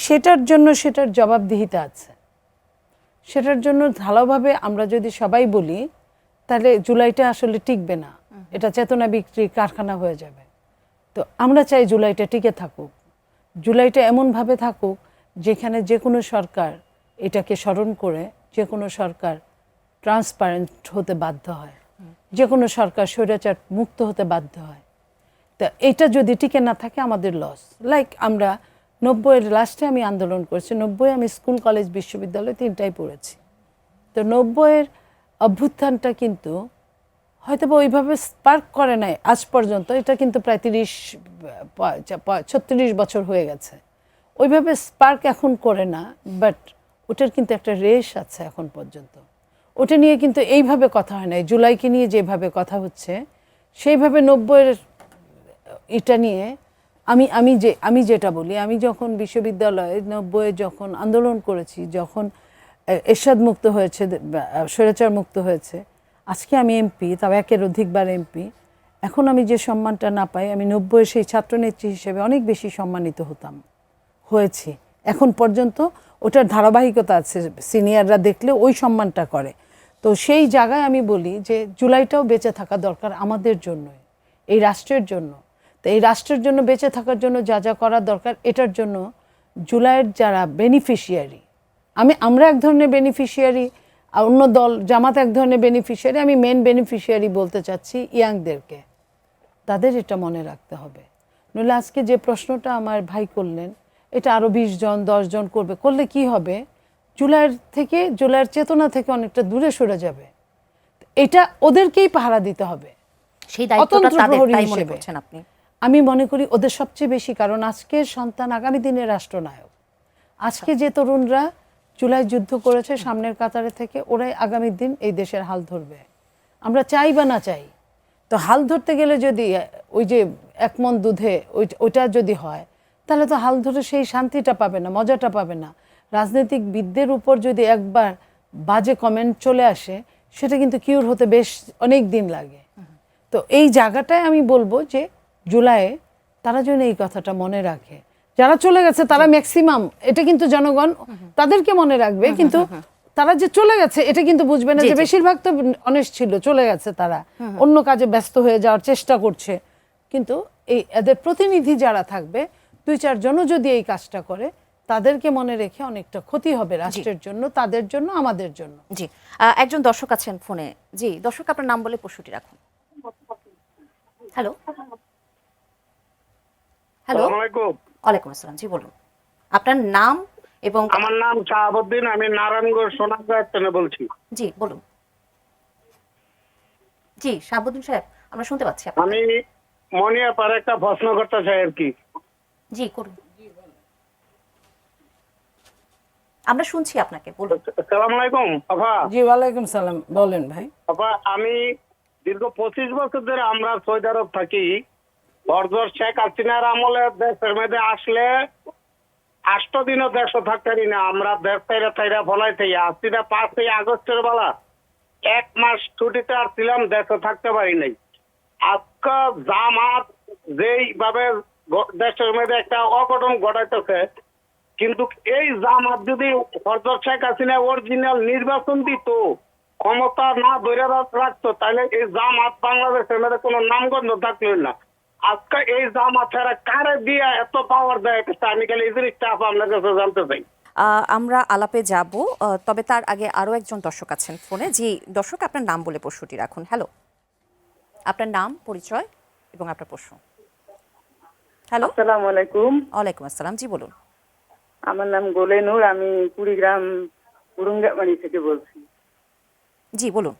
সেটার জন্য সেটার জবাবদিহিতা আছে। সেটার জন্য ঢালাওভাবে আমরা যদি সবাই বলি তাহলে জুলাইটা আসলে টিকবে না, এটা চেতনা বিক্রি কারখানা হয়ে যাবে। তো আমরা চাই জুলাইটা টিকে থাকুক, জুলাইটা এমনভাবে থাকুক যেখানে যে কোনো সরকার এটাকে স্মরণ করে, যে কোনো সরকার ট্রান্সপারেন্ট হতে বাধ্য হয়, যে কোনো সরকার স্বৈরাচার মুক্ত হতে বাধ্য হয়। তা এটা যদি টিকে না থাকে আমাদের লস। লাইক আমরা 90-এর লাস্টে আমি আন্দোলন করেছি, 90-এ আমি স্কুল কলেজ বিশ্ববিদ্যালয় 3টাই পড়েছি। তো 90-এর অভ্যুত্থানটা কিন্তু হয়তো ওইভাবে স্পার্ক করে নাই আজ পর্যন্ত, এটা কিন্তু প্রায় 36 বছর হয়ে গেছে, ওইভাবে স্পার্ক এখন করে না, বাট ওটার কিন্তু একটা রেশ আছে এখন পর্যন্ত। ওটা নিয়ে কিন্তু এইভাবে কথা হয় নাই, জুলাইকে নিয়ে যেভাবে কথা হচ্ছে সেইভাবে 90-এর এটা নিয়ে আমি যেটা বলি, আমি যখন বিশ্ববিদ্যালয়ে 90-এ যখন আন্দোলন করেছি, যখন এরশাদ মুক্ত হয়েছে, স্বৈরাচার মুক্ত হয়েছে, আজকে আমি এমপি, তাও 1-এর অধিকবার এমপি, এখন আমি যে সম্মানটা না পাই, আমি 90-এ সেই ছাত্রনেত্রী হিসেবে অনেক বেশি সম্মানিত হয়েছি। এখন পর্যন্ত ওটার ধারাবাহিকতা আছে, সিনিয়ররা দেখলে ওই সম্মানটা করে। তো সেই জায়গায় আমি বলি যে জুলাইটাও বেঁচে থাকা দরকার আমাদের জন্যই, এই রাষ্ট্রের জন্য। তো এই রাষ্ট্রের জন্য বেঁচে থাকার জন্য যা যা করা দরকার, এটার জন্য জুলাইয়ের যারা বেনিফিশিয়ারি, আমরা এক ধরনের বেনিফিশিয়ারি, আর অন্য দল জামাত এক ধরনের বেনিফিশিয়ারি, আমি মেন বেনিফিশিয়ারি বলতে চাচ্ছি ইয়াংদেরকে, তাদের এটা মনে রাখতে হবে। নইলে আজকে যে প্রশ্নটা আমার ভাই করলেন, এটা আরও 20 জন 10 জন করলে কি হবে? জুলাইয়ের চেতনা থেকে অনেকটা দূরে সরে যাবে। এটা ওদেরকেই পাহারা দিতে হবে, সেই দায়িত্বটা তাদের, প্রহরী তাই মনে হিসেবে। করছেন আপনি? আমি মনে করি ওদের সবচেয়ে বেশি, কারণ আজকের সন্তান আগামী দিনের রাষ্ট্রনায়ক। আজকে যে তরুণরা জুলাই যুদ্ধ করেছে সামনের কাতারে থেকে, ওরাই আগামী দিন এই দেশের হাল ধরবে, আমরা চাই বা না চাই। তো হাল ধরতে গেলে যদি ওই যে 1 মণ দুধে ওইটা যদি হয়, তাহলে তো হাল ধরে সেই শান্তিটা পাবে না, মজাটা পাবে না। রাজনৈতিকবিদদের উপর যদি একবার বাজে কমেন্ট চলে আসে, সেটা কিন্তু কিউর হতে বেশ অনেক দিন লাগে। তো এই জায়গাটায় আমি বলবো যে জুলাইয়ে তারা যেন এই কথাটা মনে রাখে। যারা চলে গেছে তারা ম্যাক্সিমাম, এটা কিন্তু জনগণ তাদেরকে মনে রাখবে, কিন্তু তারা যে চলে গেছে এটা কিন্তু বুঝবে না যে বেশিরভাগ তো অনেস্ট ছিল, চলে গেছে, তারা অন্য কাজে ব্যস্ত হয়ে যাওয়ার চেষ্টা করছে। কিন্তু এই এদের প্রতিনিধি যারা থাকবে, 2-4 জনও যদি এই কাজটা করে, তাদেরকে মনে রেখে অনেকটা ক্ষতি হবে রাষ্ট্রের জন্য, তাদের জন্য, আমাদের জন্য। জি, একজন দর্শক আছেন ফোনে। জি দর্শক, আপনার নাম বলে প্রশ্নটি রাখুন। হ্যালো হ্যালো, ওয়ালাইকুম আসসালাম। জি বলুন আপনার নাম এবং। আমার নাম শাহাবুদ্দিন, আমি নারায়ণগঞ্জ সোনারগাঁ থেকে বলছি। জি বলুন। জি শাহাবুদ্দিন সাহেব, আমরা শুনতে পাচ্ছি আপনাকে। আমি মনিয়াপাড়ে একটা প্রশ্ন করতে চাই আর কি। জি করুন, আমরা শুনছি আপনাকে, বলুন। আসসালামু আলাইকুম আপা। জি ওয়ালাইকুম সালাম, বলেন ভাই। আপা, আমি দীর্ঘ 25 বছর ধরে আমরা সৌদি আরব থাকি। বর্জর শেখ হাসিনার আমলে দেশের মধ্যে আসলে 8 দিনও দেশে থাকতে পারি না। আমরা দেশ তাইরা ফলাই থেকে আসছি না 5 আগস্টের বেলা 1 মাস ছুটিতে আসছিলাম, দেশে থাকতে পারি নাই। আজকে জামাত যেইভাবে দেশের মধ্যে একটা অঘটন ঘটাইতেছে, কিন্তু এই জামাত যদি হযরত শেখ হাসিনা অরিজিনাল নির্বাচন দিত, ক্ষমতা না ধরে রাখতো, তাহলে এই জামাত বাংলাদেশের মধ্যে কোনো নামগন্ধ থাকলো না। আজকে এই জামাত ছাড়া কারে দিয়ে এত পাওয়ার দেয়, আমি খালি এই জিনিসটা আপনার কাছে জানতে চাই। আমরা আলাপে যাব, তবে তার আগে আরো একজন দর্শক আছেন ফোনে। জি দর্শক, আপনার নাম বলে প্রশ্নটি রাখুন। হ্যালো, আপনার নাম, পরিচয় এবং আপনার প্রশ্ন। হ্যালো, আসসালামু আলাইকুম। ওয়ালাইকুম আসসালাম। জি বলুন। আমার নাম গোলে নূর, আমি কুড়িগ্রাম উরুঙ্গাবাড়ি থেকে বলছি। জি বলুন,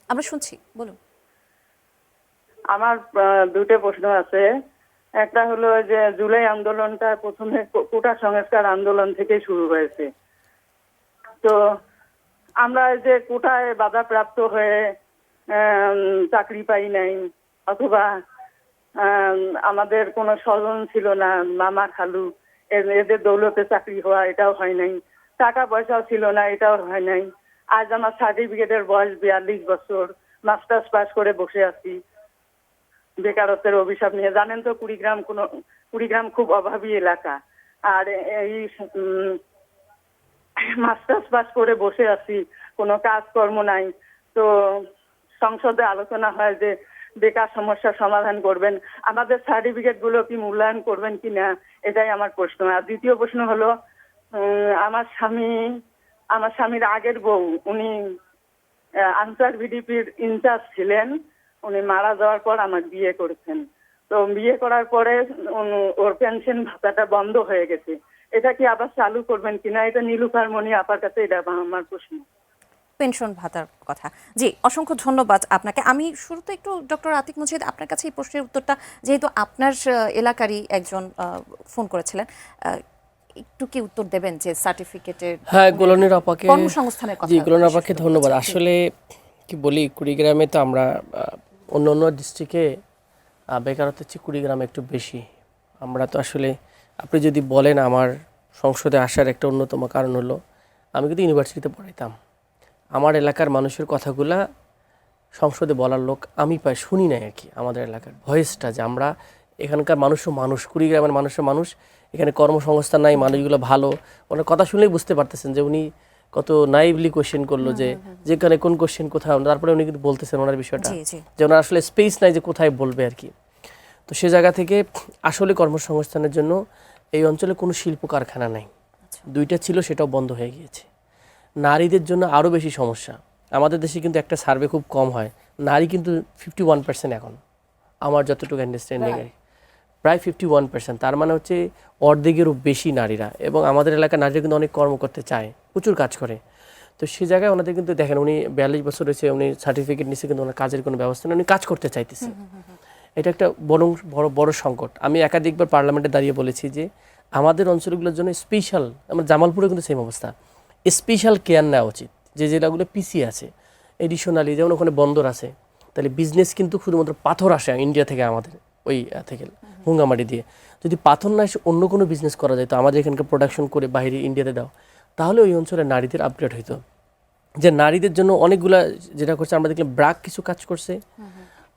আমরা শুনছি, বলুন। আমার দুটো প্রশ্ন আছে। একটা হলো যে জুলাই আন্দোলনটা প্রথমে কোটা সংস্কার আন্দোলন থেকে শুরু হয়েছে। তো আমরা যে কোটায় বাধাপ্রাপ্ত হয়ে চাকরি পাই নাই, অথবা আমাদের কোনো স্বজন ছিল না, মামা খালু, এদের দৌলতে চাকরি হওয়া, এটাও হয় নাই। টাকা পয়সাও ছিল না, এটাও হয় নাই। আজ আমার সার্টিফিকেটের বয়স 42 বছর, মাস্টার্স পাস করে বসে আছি বেকারত্বের অভিশাপ নিয়ে। জানেন তো কুড়িগ্রাম খুব অভাবী এলাকা। আর এই মাস্টার্স পাস করে বসে আছি, কোনো কাজকর্ম নাই। তো সংসদে আলোচনা হয় যে বেকার সমস্যার সমাধান করবেন, আমাদের সার্টিফিকেট গুলো কি মূল্যায়ন করবেন কিনা, এটাই আমার প্রশ্ন। আর দ্বিতীয় প্রশ্ন হলো, আমার স্বামীর আগের বউ, উনি আনসার ভিডিপির ইনচার্জ ছিলেন। উনি মারা যাওয়ার পর আমার বিয়ে করেছেন। তো বিয়ে করার পরে ওর পেনশন ভাতাটা বন্ধ হয়ে গেছে, এটা কি আবার চালু করবেন কিনা, এটা নীলুফার মনি আপার কাছে, এটা আমার প্রশ্ন। পেনশন ভাতার কথা। জি অসংখ্য ধন্যবাদ আপনাকে। আমি শুরুতে একটু ডক্টর আতিক মুজিদ আপনার কাছে এই প্রশ্নের উত্তরটা, যেহেতু আপনার এলাকারই একজন ফোন করেছিলেন, একটু কি উত্তর দেবেন যে সার্টিফিকেটের। হ্যাঁ, গোলানের আপাকে, কর্মসংস্থানের কথা। জি গোলানের আপাকে ধন্যবাদ। আসলে কি বলি, কুড়িগ্রামে তো আমরা অন্য অন্য ডিস্ট্রিক্টে বেকারত্বের চেয়ে কুড়িগ্রামে একটু বেশি। আমরা তো আসলে, আপনি যদি বলেন, আমার সংসদে আসার একটা অন্যতম কারণ হলো আমি কিন্তু ইউনিভার্সিটিতে পড়াইতাম। আমার এলাকার মানুষের কথাগুলা সংসদে বলার লোক আমি পাই, শুনি নাই আর কি। আমাদের এলাকার ভয়েসটা, যে আমরা এখানকার মানুষ, কুড়িগ্রামের মানুষ, এখানে কর্মসংস্থান নাই, মানুষগুলো ভালো, ওনার কথা শুনলেই বুঝতে পারতেছেন যে উনি কত নাইভলি কোয়েশ্চেন করলো, যে যেখানে কোন কোয়েশ্চেন কোথায়, তারপরে উনি কিন্তু বলতেছেন ওনার বিষয়টা, যে ওনার আসলে স্পেস নাই যে কোথায় বলবে আর কি। তো সে জায়গা থেকে আসলে কর্মসংস্থানের জন্য এই অঞ্চলে কোনো শিল্প কারখানা নাই, 2টা ছিল, সেটাও বন্ধ হয়ে গিয়েছে। নারীদের জন্য আরও বেশি সমস্যা। আমাদের দেশে কিন্তু একটা সার্ভে খুব কম হয়, নারী কিন্তু 51% এখন, আমার যতটুকু আন্ডারস্ট্যান্ডিং আর প্রায় 51%। তার মানে হচ্ছে অর্ধেকেরও বেশি নারীরা। এবং আমাদের এলাকার নারীরা কিন্তু অনেক কর্ম করতে চায়, প্রচুর কাজ করে। তো সে জায়গায় ওনাদের কিন্তু দেখেন, উনি 42 বছর হয়েছে, উনি সার্টিফিকেট নিচ্ছে, কিন্তু ওনার কাজের কোনো ব্যবস্থা নেই, উনি কাজ করতে চাইতেছে। এটা একটা বড় সংকট। আমি একাধিকবার পার্লামেন্টে দাঁড়িয়ে বলেছি যে আমাদের অঞ্চলগুলোর জন্য স্পেশাল, আমার জামালপুরে কিন্তু সেম অবস্থা, স্পেশাল কেয়ার নেওয়া উচিত। যে জেলাগুলো পিছিয়ে আছে, এডিশনালি যেমন ওখানে বন্দর আছে, তাহলে বিজনেস কিন্তু শুধুমাত্র পাথর আসে ইন্ডিয়া থেকে আমাদের, ওই থেকে হুঙ্গামাটি দিয়ে। যদি পাথর না এসে অন্য কোনো বিজনেস করা যায়, তো আমাদের এখানকার প্রোডাকশন করে বাইরে ইন্ডিয়াতে দাও, তাহলে ওই অঞ্চলের নারীদের আপগ্রেড হইতো। যে নারীদের জন্য অনেকগুলা যেটা করছে আমরা দেখলাম, ব্রাক কিছু কাজ করছে,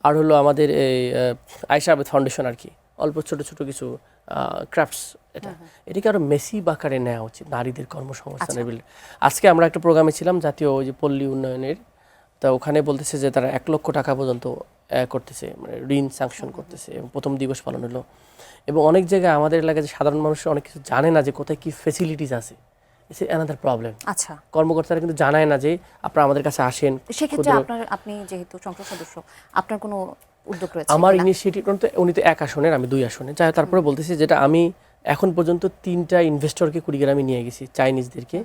আর হলো আমাদের এই আয়েশা আবেদ ফাউন্ডেশন আর কি, অল্প ছোট ছোট কিছু ক্রাফটস, এটাকে আরো মেসি আকারে নেওয়া উচিত নারীদের কর্মসংস্থানের বিল। আজকে আমরা একটা প্রোগ্রামে ছিলাম জাতীয় ওই যে পল্লী উন্নয়নের, তা ওখানে বলতেছে যে তারা 1 লক্ষ টাকা পর্যন্ত করতেছে, মানে ঋণ স্যাংশন করতেছে, এবং প্রথম দিবস পালন হলো। এবং অনেক জায়গায় আমাদের এলাকায় যে সাধারণ মানুষ অনেক কিছু জানে না যে কোথায় কি ফেসিলিটিস আছে, ইটস অ্যানাদার প্রবলেম। আচ্ছা, কর্মকর্তারা কিন্তু জানায় না যে আপনারা আমাদের কাছে আসেন। সেক্ষেত্রে আপনি যেহেতু সংসদ সদস্য, আপনার কোনো উদ্যোগ রয়েছে? আমার ইনিশিয়েটিভ, উনি তো 1 আসনের, আমি 2 আসনে, যাই তারপরে বলতেছি যেটা আমি এখন পর্যন্ত 3টা ইনভেস্টরকে কুড়িগ্রামে নিয়ে গেছি, চাইনিজদেরকে,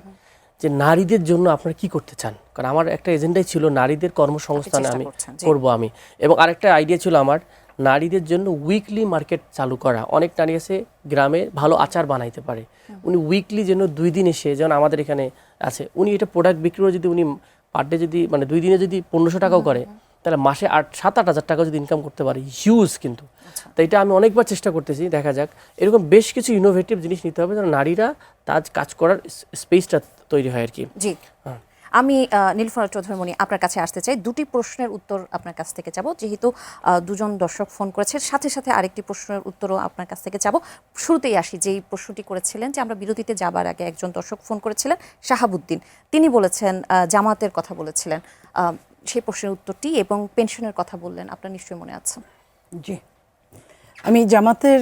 যে নারীদের জন্য আপনারা কি করতে চান। কারণ আমার একটা এজেন্ডাই ছিল নারীদের কর্মসংস্থানে আমি করব আমি, এবং আরেকটা আইডিয়া ছিল আমার নারীদের জন্য উইকলি মার্কেট চালু করা। অনেক নারী আছে গ্রামে ভালো আচার বানাইতে পারে, উনি উইকলি যেন 2 দিন এসে, যেমন আমাদের এখানে আছে, উনি এটা প্রোডাক্ট বিক্রিও যদি উনি পার ডে যদি মানে 2 দিনে যদি 1500 টাকাও করে, তাহলে মাসে 7-8 হাজার টাকা যদি ইনকাম করতে পারে, হিউজ কিন্তু। তো এটা আমি অনেকবার চেষ্টা করতেছি, দেখা যাক। এরকম বেশ কিছু ইনোভেটিভ জিনিস নিতে হবে যেন নারীরা তার কাজ করার স্পেসটা তৈরি হয় আর কি। জি, আমি নীলুফার চৌধুরী মনি আপনার কাছে আসতে চাই। 2টি প্রশ্নের উত্তর আপনার কাছ থেকে যাব, যেহেতু 2জন দর্শক ফোন করেছে, সাথে সাথে আরেকটি প্রশ্নের উত্তরও আপনার কাছ থেকে যাব। শুরুতেই আসি, যেই প্রশ্নটি করেছিলেন যে আমরা বিরতিতে যাবার আগে একজন দর্শক ফোন করেছিলেন, শাহাবুদ্দিন, তিনি বলেছেন জামাতের কথা বলেছিলেন, সেই প্রশ্নের উত্তরটি এবং পেনশনের কথা বললেন, আপনার নিশ্চয়ই মনে আছে। জি, আমি জামাতের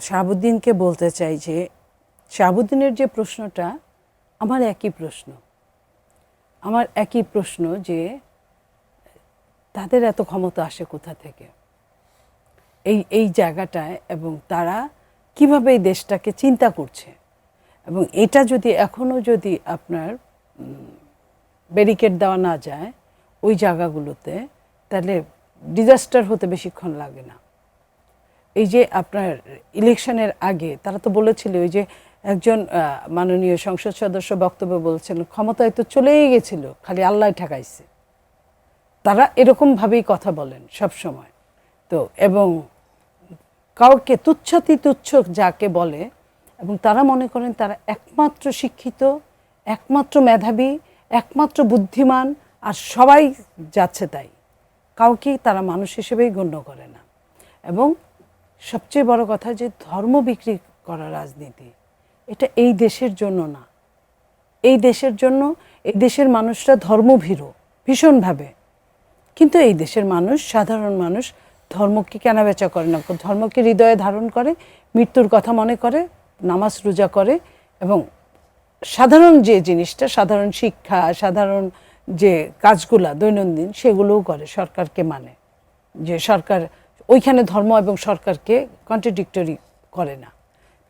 শাহাবুদ্দিনকে বলতে চাই যে শাহাবুদ্দিনের যে প্রশ্নটা আমার একই প্রশ্ন যে তাদের এত ক্ষমতা আসে কোথা থেকে এই জায়গাটায়, এবং তারা কিভাবে এই দেশটাকে চিন্তা করছে, এবং এটা যদি এখনো যদি আপনার ব্যারিকেড দেওয়া না যায় ওই জায়গাগুলোতে, তাহলে ডিজাস্টার হতে বেশিক্ষণ লাগে না। এই যে আপনার ইলেকশনের আগে তারা তো বলেছিল, ওই যে একজন মাননীয় সংসদ সদস্য বক্তব্য বলছেন, ক্ষমতায় তো চলেই গেছিল, খালি আল্লাহ ঠেকাইছে। তারা এরকমভাবেই কথা বলেন সব সময়। তো এবং কাউকে তুচ্ছাতি তুচ্ছ যাকে বলে, এবং তারা মনে করেন তারা একমাত্র শিক্ষিত, একমাত্র মেধাবী, একমাত্র বুদ্ধিমান, আর সবাই যাচ্ছে তাই, কাউকেই তারা মানুষ হিসেবেই গণ্য করে না। এবং সবচেয়ে বড় কথা যে ধর্ম বিক্রি করা রাজনীতি, এটা এই দেশের জন্য না। এই দেশের জন্য, এই দেশের মানুষরা ধর্মভীরু ভীষণভাবে, কিন্তু এই দেশের মানুষ, সাধারণ মানুষ ধর্মকে কেনাবেচা করে না, ধর্মকে হৃদয়ে ধারণ করে, মৃত্যুর কথা মনে করে, নামাজ রোজা করে, এবং সাধারণ যে জিনিসটা, সাধারণ শিক্ষা, সাধারণ যে কাজগুলা দৈনন্দিন, সেগুলোও করে, সরকারকে মানে, যে সরকার ওইখানে ধর্ম এবং সরকারকে কন্ট্রাডিক্টরি করে না।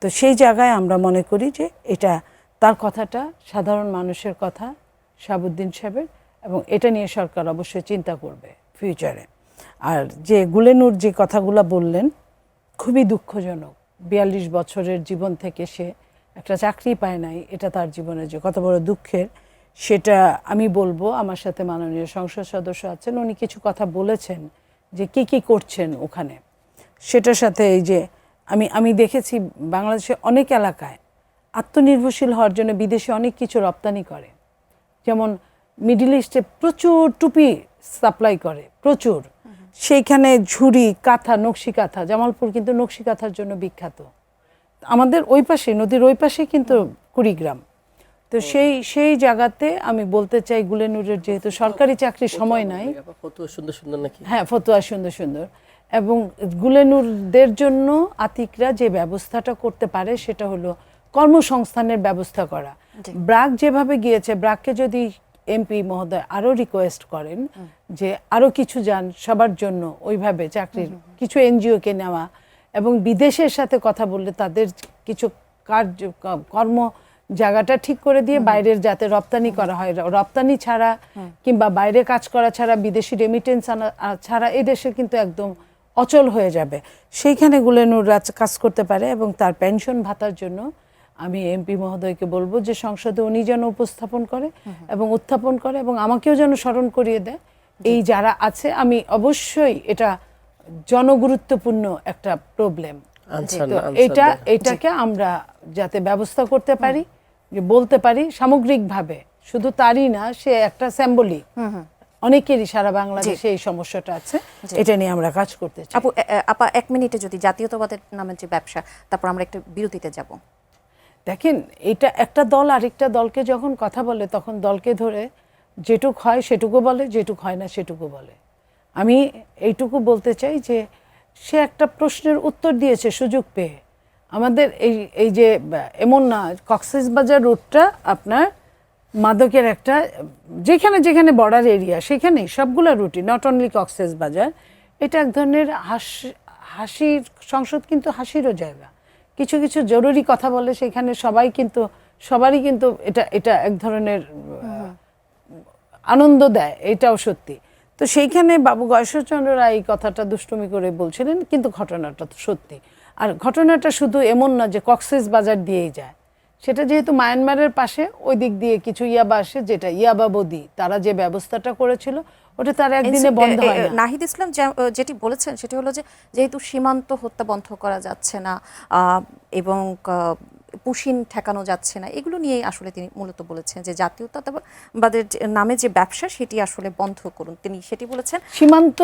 তো সেই জায়গায় আমরা মনে করি যে এটা তার কথাটা সাধারণ মানুষের কথা, শাহাবুদ্দিন সাহেবের, এবং এটা নিয়ে সরকার অবশ্যই চিন্তা করবে ফিউচারে। আর যে গুলেনুর যে কথাগুলো বললেন, খুবই দুঃখজনক। 42 বছরের জীবন থেকে সে একটা চাকরি পায় নাই, এটা তার জীবনে যে কত বড় দুঃখের, সেটা আমি বলবো। আমার সাথে মাননীয় সংসদ সদস্য আছেন, উনি কিছু কথা বলেছেন যে কি করছেন ওখানে, সেটার সাথে এই যে আমি দেখেছি বাংলাদেশে অনেক এলাকায় আত্মনির্ভরশীল হওয়ার জন্য বিদেশে অনেক কিছু রপ্তানি করে, যেমন মিডল ইস্টে প্রচুর টুপি সাপ্লাই করে, প্রচুর। সেইখানে ঝুড়ি, কাঁথা, নকশি কাঁথা, জামালপুর কিন্তু নকশি কাঁথার জন্য বিখ্যাত। আমাদের ওই পাশে, নদীর ওই পাশে কিন্তু কুড়িগ্রাম। তো সেই জায়গাতে আমি বলতে চাই, গুলেনুরের যেহেতু সরকারি চাকরির সময় নাই, ফতোয়া সুন্দর সুন্দর নাকি, হ্যাঁ ফতোয়া সুন্দর সুন্দর, এবং গুলেনুরদের জন্য আতিকরা যে ব্যবস্থাটা করতে পারে সেটা হলো কর্মসংস্থানের ব্যবস্থা করা। ব্রাক যেভাবে গিয়েছে, ব্রাককে যদি এমপি মহোদয় আরও রিকোয়েস্ট করেন যে আরও কিছু যান সবার জন্য, ওইভাবে চাকরির কিছু এনজিওকে নেওয়া, এবং বিদেশের সাথে কথা বললে তাদের কিছু কর্ম জায়গাটা ঠিক করে দিয়ে বাইরের যাতে রপ্তানি করা হয়, রপ্তানি ছাড়া কিংবা বাইরে কাজ করা ছাড়া, বিদেশি রেমিটেন্স আনা ছাড়া এই দেশে কিন্তু একদম অচল হয়ে যাবে। সেইখানে গুলেনুর কাজ করতে পারে, এবং তার পেনশন ভাতার জন্য আমি এমপি মহোদয়কে বলবো যে সংসদে উনি যেন উপস্থাপন করে এবং উত্থাপন করে, এবং আমাকেও যেন স্মরণ করিয়ে দেয় এই যারা আছে। আমি অবশ্যই এটা জনগুরুত্বপূর্ণ একটা প্রবলেম। আনসার তো না, আনসার এটাকে আমরা যাতে ব্যবস্থা করতে পারি, যে বলতে পারি সামগ্রিকভাবে, শুধু তারই না, সে একটা সিম্বলিক, অনেকেরই সারা বাংলাদেশে এই সমস্যাটা আছে, এটা নিয়ে আমরা কাজ করতে চাই। আপা 1 মিনিটে যদি জাতীয়তাবাদের নামে যে ব্যবসা, তারপর আমরা একটু বিরতিতে যাব। দেখেন, এটা একটা দল আরেকটা দলকে যখন কথা বলে তখন দলকে ধরে যেটুক হয় সেটুকু বলে, যেটুক হয় না সেটুকু বলে। আমি এইটুকু বলতে চাই যে সে একটা প্রশ্নের উত্তর দিয়েছে সুযোগ পেয়ে। আমাদের এই যে এমন না, কক্সবাজার রুটটা আপনার মাদকের একটা, যেখানে যেখানে বর্ডার এরিয়া সেখানেই সবগুলো রুটই, নট অনলি কক্সবাজার। এটা এক ধরনের হাসির সংসদ, কিন্তু হাসিরও জায়গা। কিছু কিছু জরুরি কথা বলে সেখানে সবারই কিন্তু এটা এক ধরনের আনন্দ দেয়, এটাও সত্যি। তো সেইখানে বাবু গয়েশ্বরচন্দ্র রায় এই কথাটা দুষ্টুমি করে বলছিলেন, কিন্তু ঘটনাটা তো সত্যি। আর ঘটনাটা শুধু এমন না যে কক্সবাজার দিয়েই যায়, সেটা যেহেতু মায়ানমারের পাশে, ওই দিক দিয়ে কিছু ইয়াবা আসে, যেটা ইয়াবা বদি তারা যে ব্যবস্থাটা করেছিল ওটা তার একদিনে বন্ধ হয় না। নাহিদ ইসলাম যেটি বলেছেন সেটি হলো যে যেহেতু সীমান্ত হত্যা বন্ধ করা যাচ্ছে না এবং পুশিন ঠেকানো যাচ্ছে না, এগুলো নিয়েই আসলে তিনি মূলত বলেছেন যে জাতীয়তাবাদের নামে যে ব্যবসা সেটি আসলে বন্ধ করুন, তিনি সেটি বলেছেন। সীমান্ত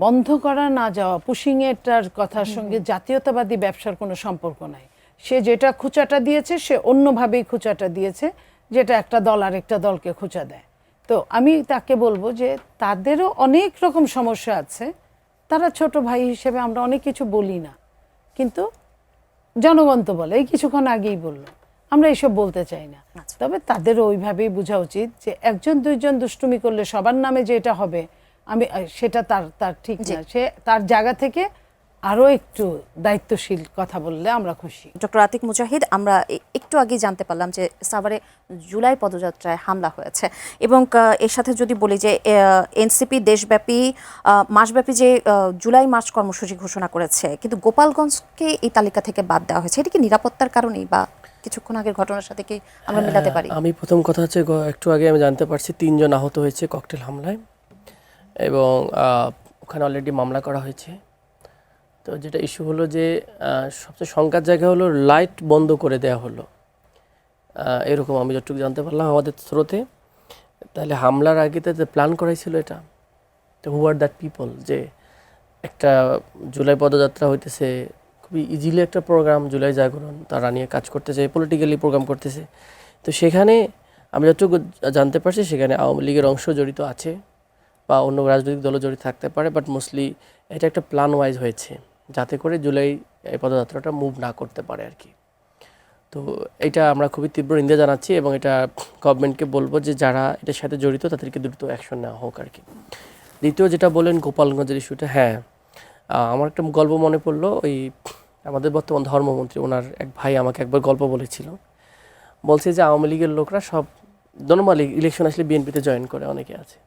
বন্ধ করা না যাওয়া, পুশিং এটার কথার সঙ্গে জাতীয়তাবাদী ব্যবসার কোনো সম্পর্ক নাই। সে যেটা খুচাটা দিয়েছে সে অন্যভাবেই খুচাটা দিয়েছে, যেটা একটা দল আর একটা দলকে খুচা দেয়। তো আমি তাকে বলবো যে তাদেরও অনেক রকম সমস্যা আছে, তারা ছোট ভাই হিসেবে আমরা অনেক কিছু বলি না, কিন্তু জনগণ তো বলে, এই কিছুক্ষণ আগেই বললো, আমরা এইসব বলতে চাই না। তবে তাদেরও ওইভাবেই বোঝা উচিত যে একজন দুইজন দুষ্টুমি করলে সবার নামে যে এটা হবে, সেটা তার ঠিক না। সে তার জায়গা থেকে আরো একটু দায়িত্বশীল কথা বললে আমরা খুশি। ডক্টর আতিক মুজাহিদ, আমরা একটু আগে জানতে পারলাম যে সাভারে জুলাই পদযাত্রায় হামলা হয়েছে, এবং এর সাথে যদি বলি যে এনসিপি দেশব্যাপী মাসব্যাপী যে জুলাই মার্চ কর্মসূচি ঘোষণা করেছে, কিন্তু গোপালগঞ্জকে এই তালিকা থেকে বাদ দেওয়া হয়েছে, এটা কি নিরাপত্তার কারণেই বা কিছুক্ষণ আগের ঘটনার সাথে কি আমরা মিলাতে পারি? আমি প্রথম কথা হচ্ছে, একটু আগে আমি জানতে পারছি 3 জন আহত হয়েছে ককটেল হামলায়, এবং ওখানে অলরেডি মামলা করা হয়েছে। তো যেটা ইস্যু হলো যে সবচেয়ে শঙ্কার জায়গা হলো লাইট বন্ধ করে দেওয়া হলো, এরকম আমি যতটুকু জানতে পারলাম আমাদের স্রোতে। তাহলে হামলার আগে তো প্ল্যান করাই ছিল এটা। তো হু আর দ্যাট পিপল, যে একটা জুলাই পদযাত্রা হইতেছে, খুবই ইজিলি একটা প্রোগ্রাম, জুলাই জাগরণ, তারা নিয়ে কাজ করতেছে, পলিটিক্যালি প্রোগ্রাম করতেছে। তো সেখানে আমি যতটুকু জানতে পারছি সেখানে আওয়ামী লীগের অংশ জড়িত আছে বা অন্য রাজনৈতিক দলও জড়িত থাকতে পারে, বাট মোস্টলি এটা একটা প্ল্যান ওয়াইজ হয়েছে, যাতে করে জুলাই এই পদযাত্রাটা মুভ না করতে পারে আর কি। তো এটা আমরা খুবই তীব্র নিন্দা জানাচ্ছি, এবং এটা গভর্নমেন্টকে বলবো যে যারা এটার সাথে জড়িত তাদেরকে দ্রুত অ্যাকশন নেওয়া হোক আর কি। দ্বিতীয় যেটা বলেন গোপালগঞ্জের ইস্যুটা, হ্যাঁ আমার একটা গল্প মনে পড়লো। ওই আমাদের বর্তমান ধর্মমন্ত্রী, ওনার এক ভাই আমাকে একবার গল্প বলেছিল, বলছে যে আওয়ামী লীগের লোকরা সব নর্মালি ইলেকশন আসলে বিএনপিতে জয়েন করে, অনেকে আছে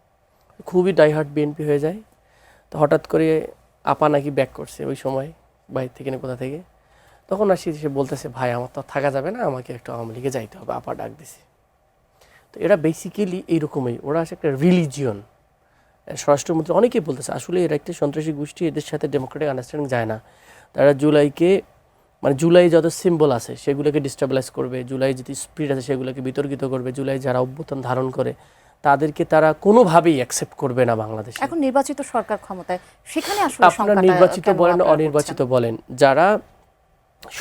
খুবই ডাইহার্ট বিএনপি হয়ে যায়। তো হঠাৎ করে আপা নাকি ব্যাক করছে ওই সময় বাইরে থেকে না কোথা থেকে, তখন আসি সে বলতেছে ভাই আমার তো থাকা যাবে না, আমাকে একটু আওয়ামী লীগে যাইতে হবে, আপা ডাক দিছে। তো এরা বেসিক্যালি এইরকমই, ওরা আসে একটা রিলিজিয়ন। স্বরাষ্ট্রমন্ত্রী অনেকেই বলতেছে আসলে এরা একটা সন্ত্রাসী গোষ্ঠী, এদের সাথে ডেমোক্রেটিক আন্ডারস্ট্যান্ডিং যায় না। তারা জুলাইকে, মানে জুলাই যত সিম্বল আছে সেগুলোকে ডিস্টাবিলাইজ করবে, জুলাই যদি স্পিরিট আছে সেগুলোকে বিতর্কিত করবে, জুলাই যারা অভ্যুত্থান ধারণ করে তাদেরকে তারা কোনোভাবেই অ্যাকসেপ্ট করবে না বাংলাদেশে। এখন নির্বাচিত সরকার ক্ষমতায়, সেখানে আসলে আপনারা নির্বাচিত বলেন অনির্বাচিত বলেন, যারা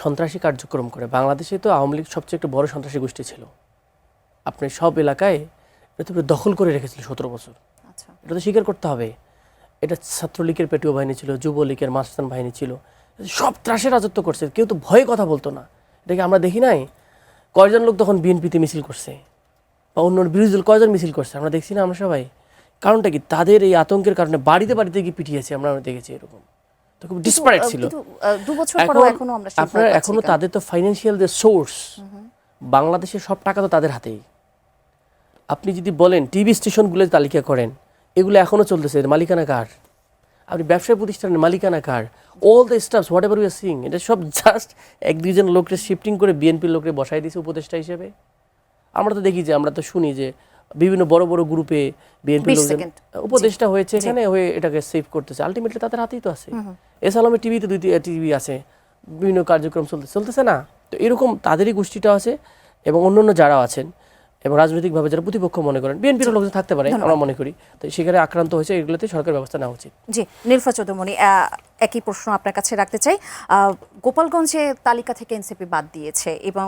সন্ত্রাসী কার্যক্রম করে, বাংলাদেশে তো আওয়ামী লীগ সবচেয়ে একটা বড় সন্ত্রাসী গোষ্ঠী ছিল। আপনি সব এলাকায় দখল করে রেখেছিল 17 বছর, এটা তো স্বীকার করতে হবে। এটা ছাত্রলীগের পেটুয়া বাহিনী ছিল, যুবলীগের মাস্তান বাহিনী ছিল, সব ত্রাসের রাজত্ব করছে, কেউ তো ভয়ে কথা বলতো না। এটাকে আমরা দেখি নাই? কয়জন লোক তখন বিএনপিতে মিছিল করছে বা অন্য বিরোধী দল কয়জন মিছিল করছে আমরা দেখছি না আমরা সবাই। কারণটা কি? তাদের এই আতঙ্কের কারণে বাড়িতে বাড়িতে গিয়ে পিটিয়েছে, আমরা দেখেছি এরকম। তো খুব ডিসপারেট ছিল। আপনার এখনো তাদের তো ফাইন্যান্সিয়াল যে সোর্স, বাংলাদেশের সব টাকা তো তাদের হাতেই। আপনি যদি বলেন টিভি স্টেশনগুলো তালিকা করেন, এগুলো এখনো চলতেছে, মালিকানা কার? আপনি ব্যবসায়ী প্রতিষ্ঠানের মালিকানা কার? All the staffs whatever you are seeing, এটা সব জাস্ট 1-2 জন লোককে শিফটিং করে বিএনপির লোককে বসাই দিয়েছে উপদেষ্টা হিসেবে। আমরা তো দেখি যে, আমরা তো শুনি যে বিভিন্ন বড় বড় গ্রুপে বিএনপি 20 লোকজন সেকেন্ড। উপদেষ্টা হয়েছে এখানে হয়ে এটাকে সেভ করতেছে, আলটিমেটলি তাদের হাতেই তো আছে। এস আলমের টিভিতে 2টি টিভি আছে, বিভিন্ন কার্যক্রম চলতেছে না, তো এরকম তাদেরই গোষ্ঠীটা আছে এবং অন্যান্য যারা আছেন এবং রাজনৈতিকভাবে যারা প্রতিপক্ষ মনে করেন বিএনপির লোকজন থাকতে পারে আমরা মনে করি, তো সেখানে আক্রান্ত হয়েছে, এগুলোতে সরকার ব্যবস্থা নেওয়া উচিত। জি, নীলফা চৌধুরী, একই প্রশ্ন আপনার কাছে রাখতে চাই। গোপালগঞ্জে তালিকা থেকে এনসিপি বাদ দিয়েছে এবং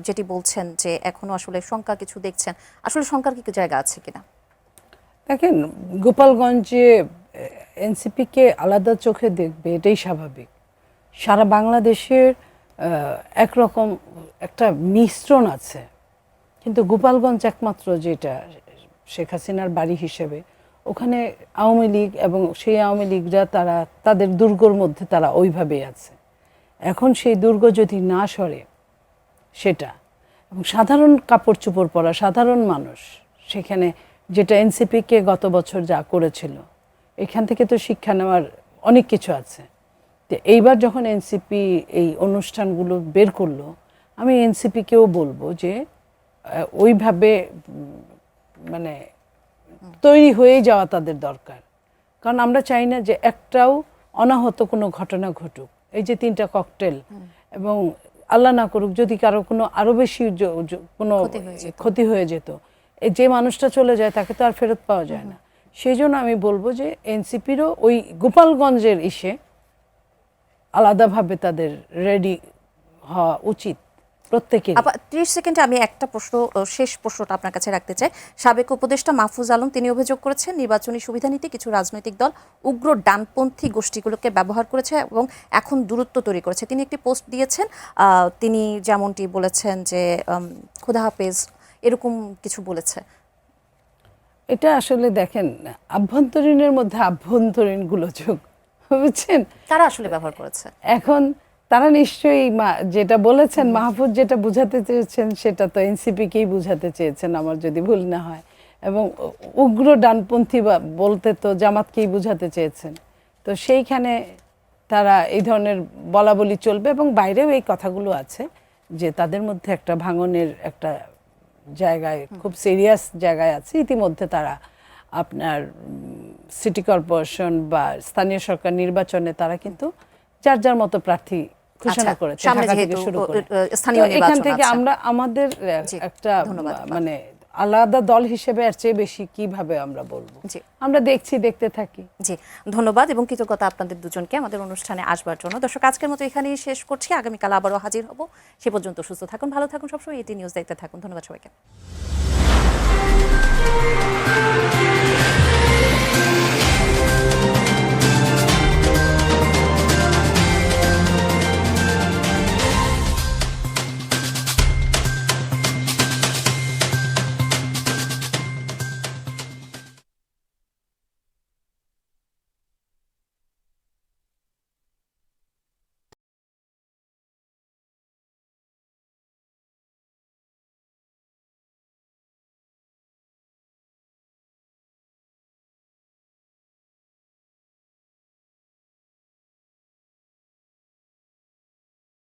যেটি বলছেন যে এখনো আসলে শঙ্কা কিছু দেখছেন, আসলে শঙ্কার কি জায়গা আছে কিনা? দেখেন, গোপালগঞ্জে এনসিপিকে আলাদা চোখে দেখবে এটাই স্বাভাবিক। সারা বাংলাদেশের একরকম একটা মিশ্রণ আছে, কিন্তু গোপালগঞ্জ একমাত্র যেটা শেখ হাসিনার বাড়ি হিসেবে, ওখানে আওয়ামী লীগ এবং সেই আওয়ামী লীগরা তারা তাদের দুর্গর মধ্যে তারা ওইভাবেই আছে। এখন সেই দুর্গ যদি না সরে সেটা, এবং সাধারণ কাপড় চোপড় পরা সাধারণ মানুষ সেখানে, যেটা এনসিপিকে গত বছর যা করেছিল, এখান থেকে তো শিক্ষা নেওয়ার অনেক কিছু আছে। তো এইবার যখন এনসিপি এই অনুষ্ঠানগুলো বের করলো, আমি এনসিপিকেও বলবো যে ওইভাবে মানে তৈরি হয়ে যাওয়া তাদের দরকার, কারণ আমরা চাই না যে একটাও অনাহত কোনো ঘটনা ঘটুক। এই যে 3টা ককটেল, এবং আল্লাহ না করুক যদি কারো কোনো আরো বেশি কোনো ক্ষতি হয়ে যেত, যে মানুষটা চলে যায় তাকে তো আর ফেরত পাওয়া যায় না। সেই জন্য আমি বলবো যে এনসিপিরও ওই গোপালগঞ্জের ইসে আলাদাভাবে তাদের রেডি হওয়া উচিত প্রত্যেকের। 30 সেকেন্ডে আমি একটা প্রশ্ন, শেষ প্রশ্নটা আপনার কাছে রাখতে চাই। সাবেক উপদেষ্টা মাহফুজ আলম তিনি অভিযোগ করেছেন নির্বাচনী সুবিধা নিতে কিছু রাজনৈতিক দল উগ্র ডানপন্থী গোষ্ঠীগুলোকে ব্যবহার করেছে এবং এখন দূরত্ব তৈরি করেছে। তিনি একটি পোস্ট দিয়েছেন, তিনি যেমনটি বলেছেন যে খোদা হাফেজ এরকম কিছু বলেছে। এটা আসলে দেখেন, আভ্যন্তরীণের মধ্যে আভ্যন্তরীণ গোলযোগ, বুঝছেন, তারা আসলে ব্যবহার করেছে। এখন তারা নিশ্চয়ই যেটা বলেছেন, মাহফুজ যেটা বুঝাতে চেয়েছেন সেটা তো এনসিপিকেই বুঝাতে চেয়েছেন আমার যদি ভুল না হয়, এবং উগ্র ডানপন্থী বলতে তো জামাতকেই বুঝাতে চেয়েছেন। তো সেইখানে তারা এই ধরনের বলা বলি চলবে, এবং বাইরেও এই কথাগুলো আছে যে তাদের মধ্যে একটা ভাঙনের একটা জায়গায়, খুব সিরিয়াস জায়গায় আছে। ইতিমধ্যে তারা আপনার সিটি কর্পোরেশন বা স্থানীয় সরকার নির্বাচনে তারা কিন্তু যার যার মতো প্রার্থী ঘোষণা করেছে, ঢাকা থেকে শুরু করে। এখান থেকে আমরা আমাদের একটা মানে আলাদা দল হিসেবে আর চেয়ে বেশি কিভাবে আমরা বলবো, আমরা দেখতে থাকি। জি, ধন্যবাদ এবং কৃতজ্ঞতা আপনাদের দুজনকে আমাদের অনুষ্ঠানে আসবার জন্য। দর্শক, আজকের মতো এখানেই শেষ করছি, আগামীকাল আবারও হাজির হব। সে পর্যন্ত সুস্থ থাকুন, ভালো থাকুন, সবসময় এটি নিউজ দেখতে থাকুন। ধন্যবাদ সবাইকে।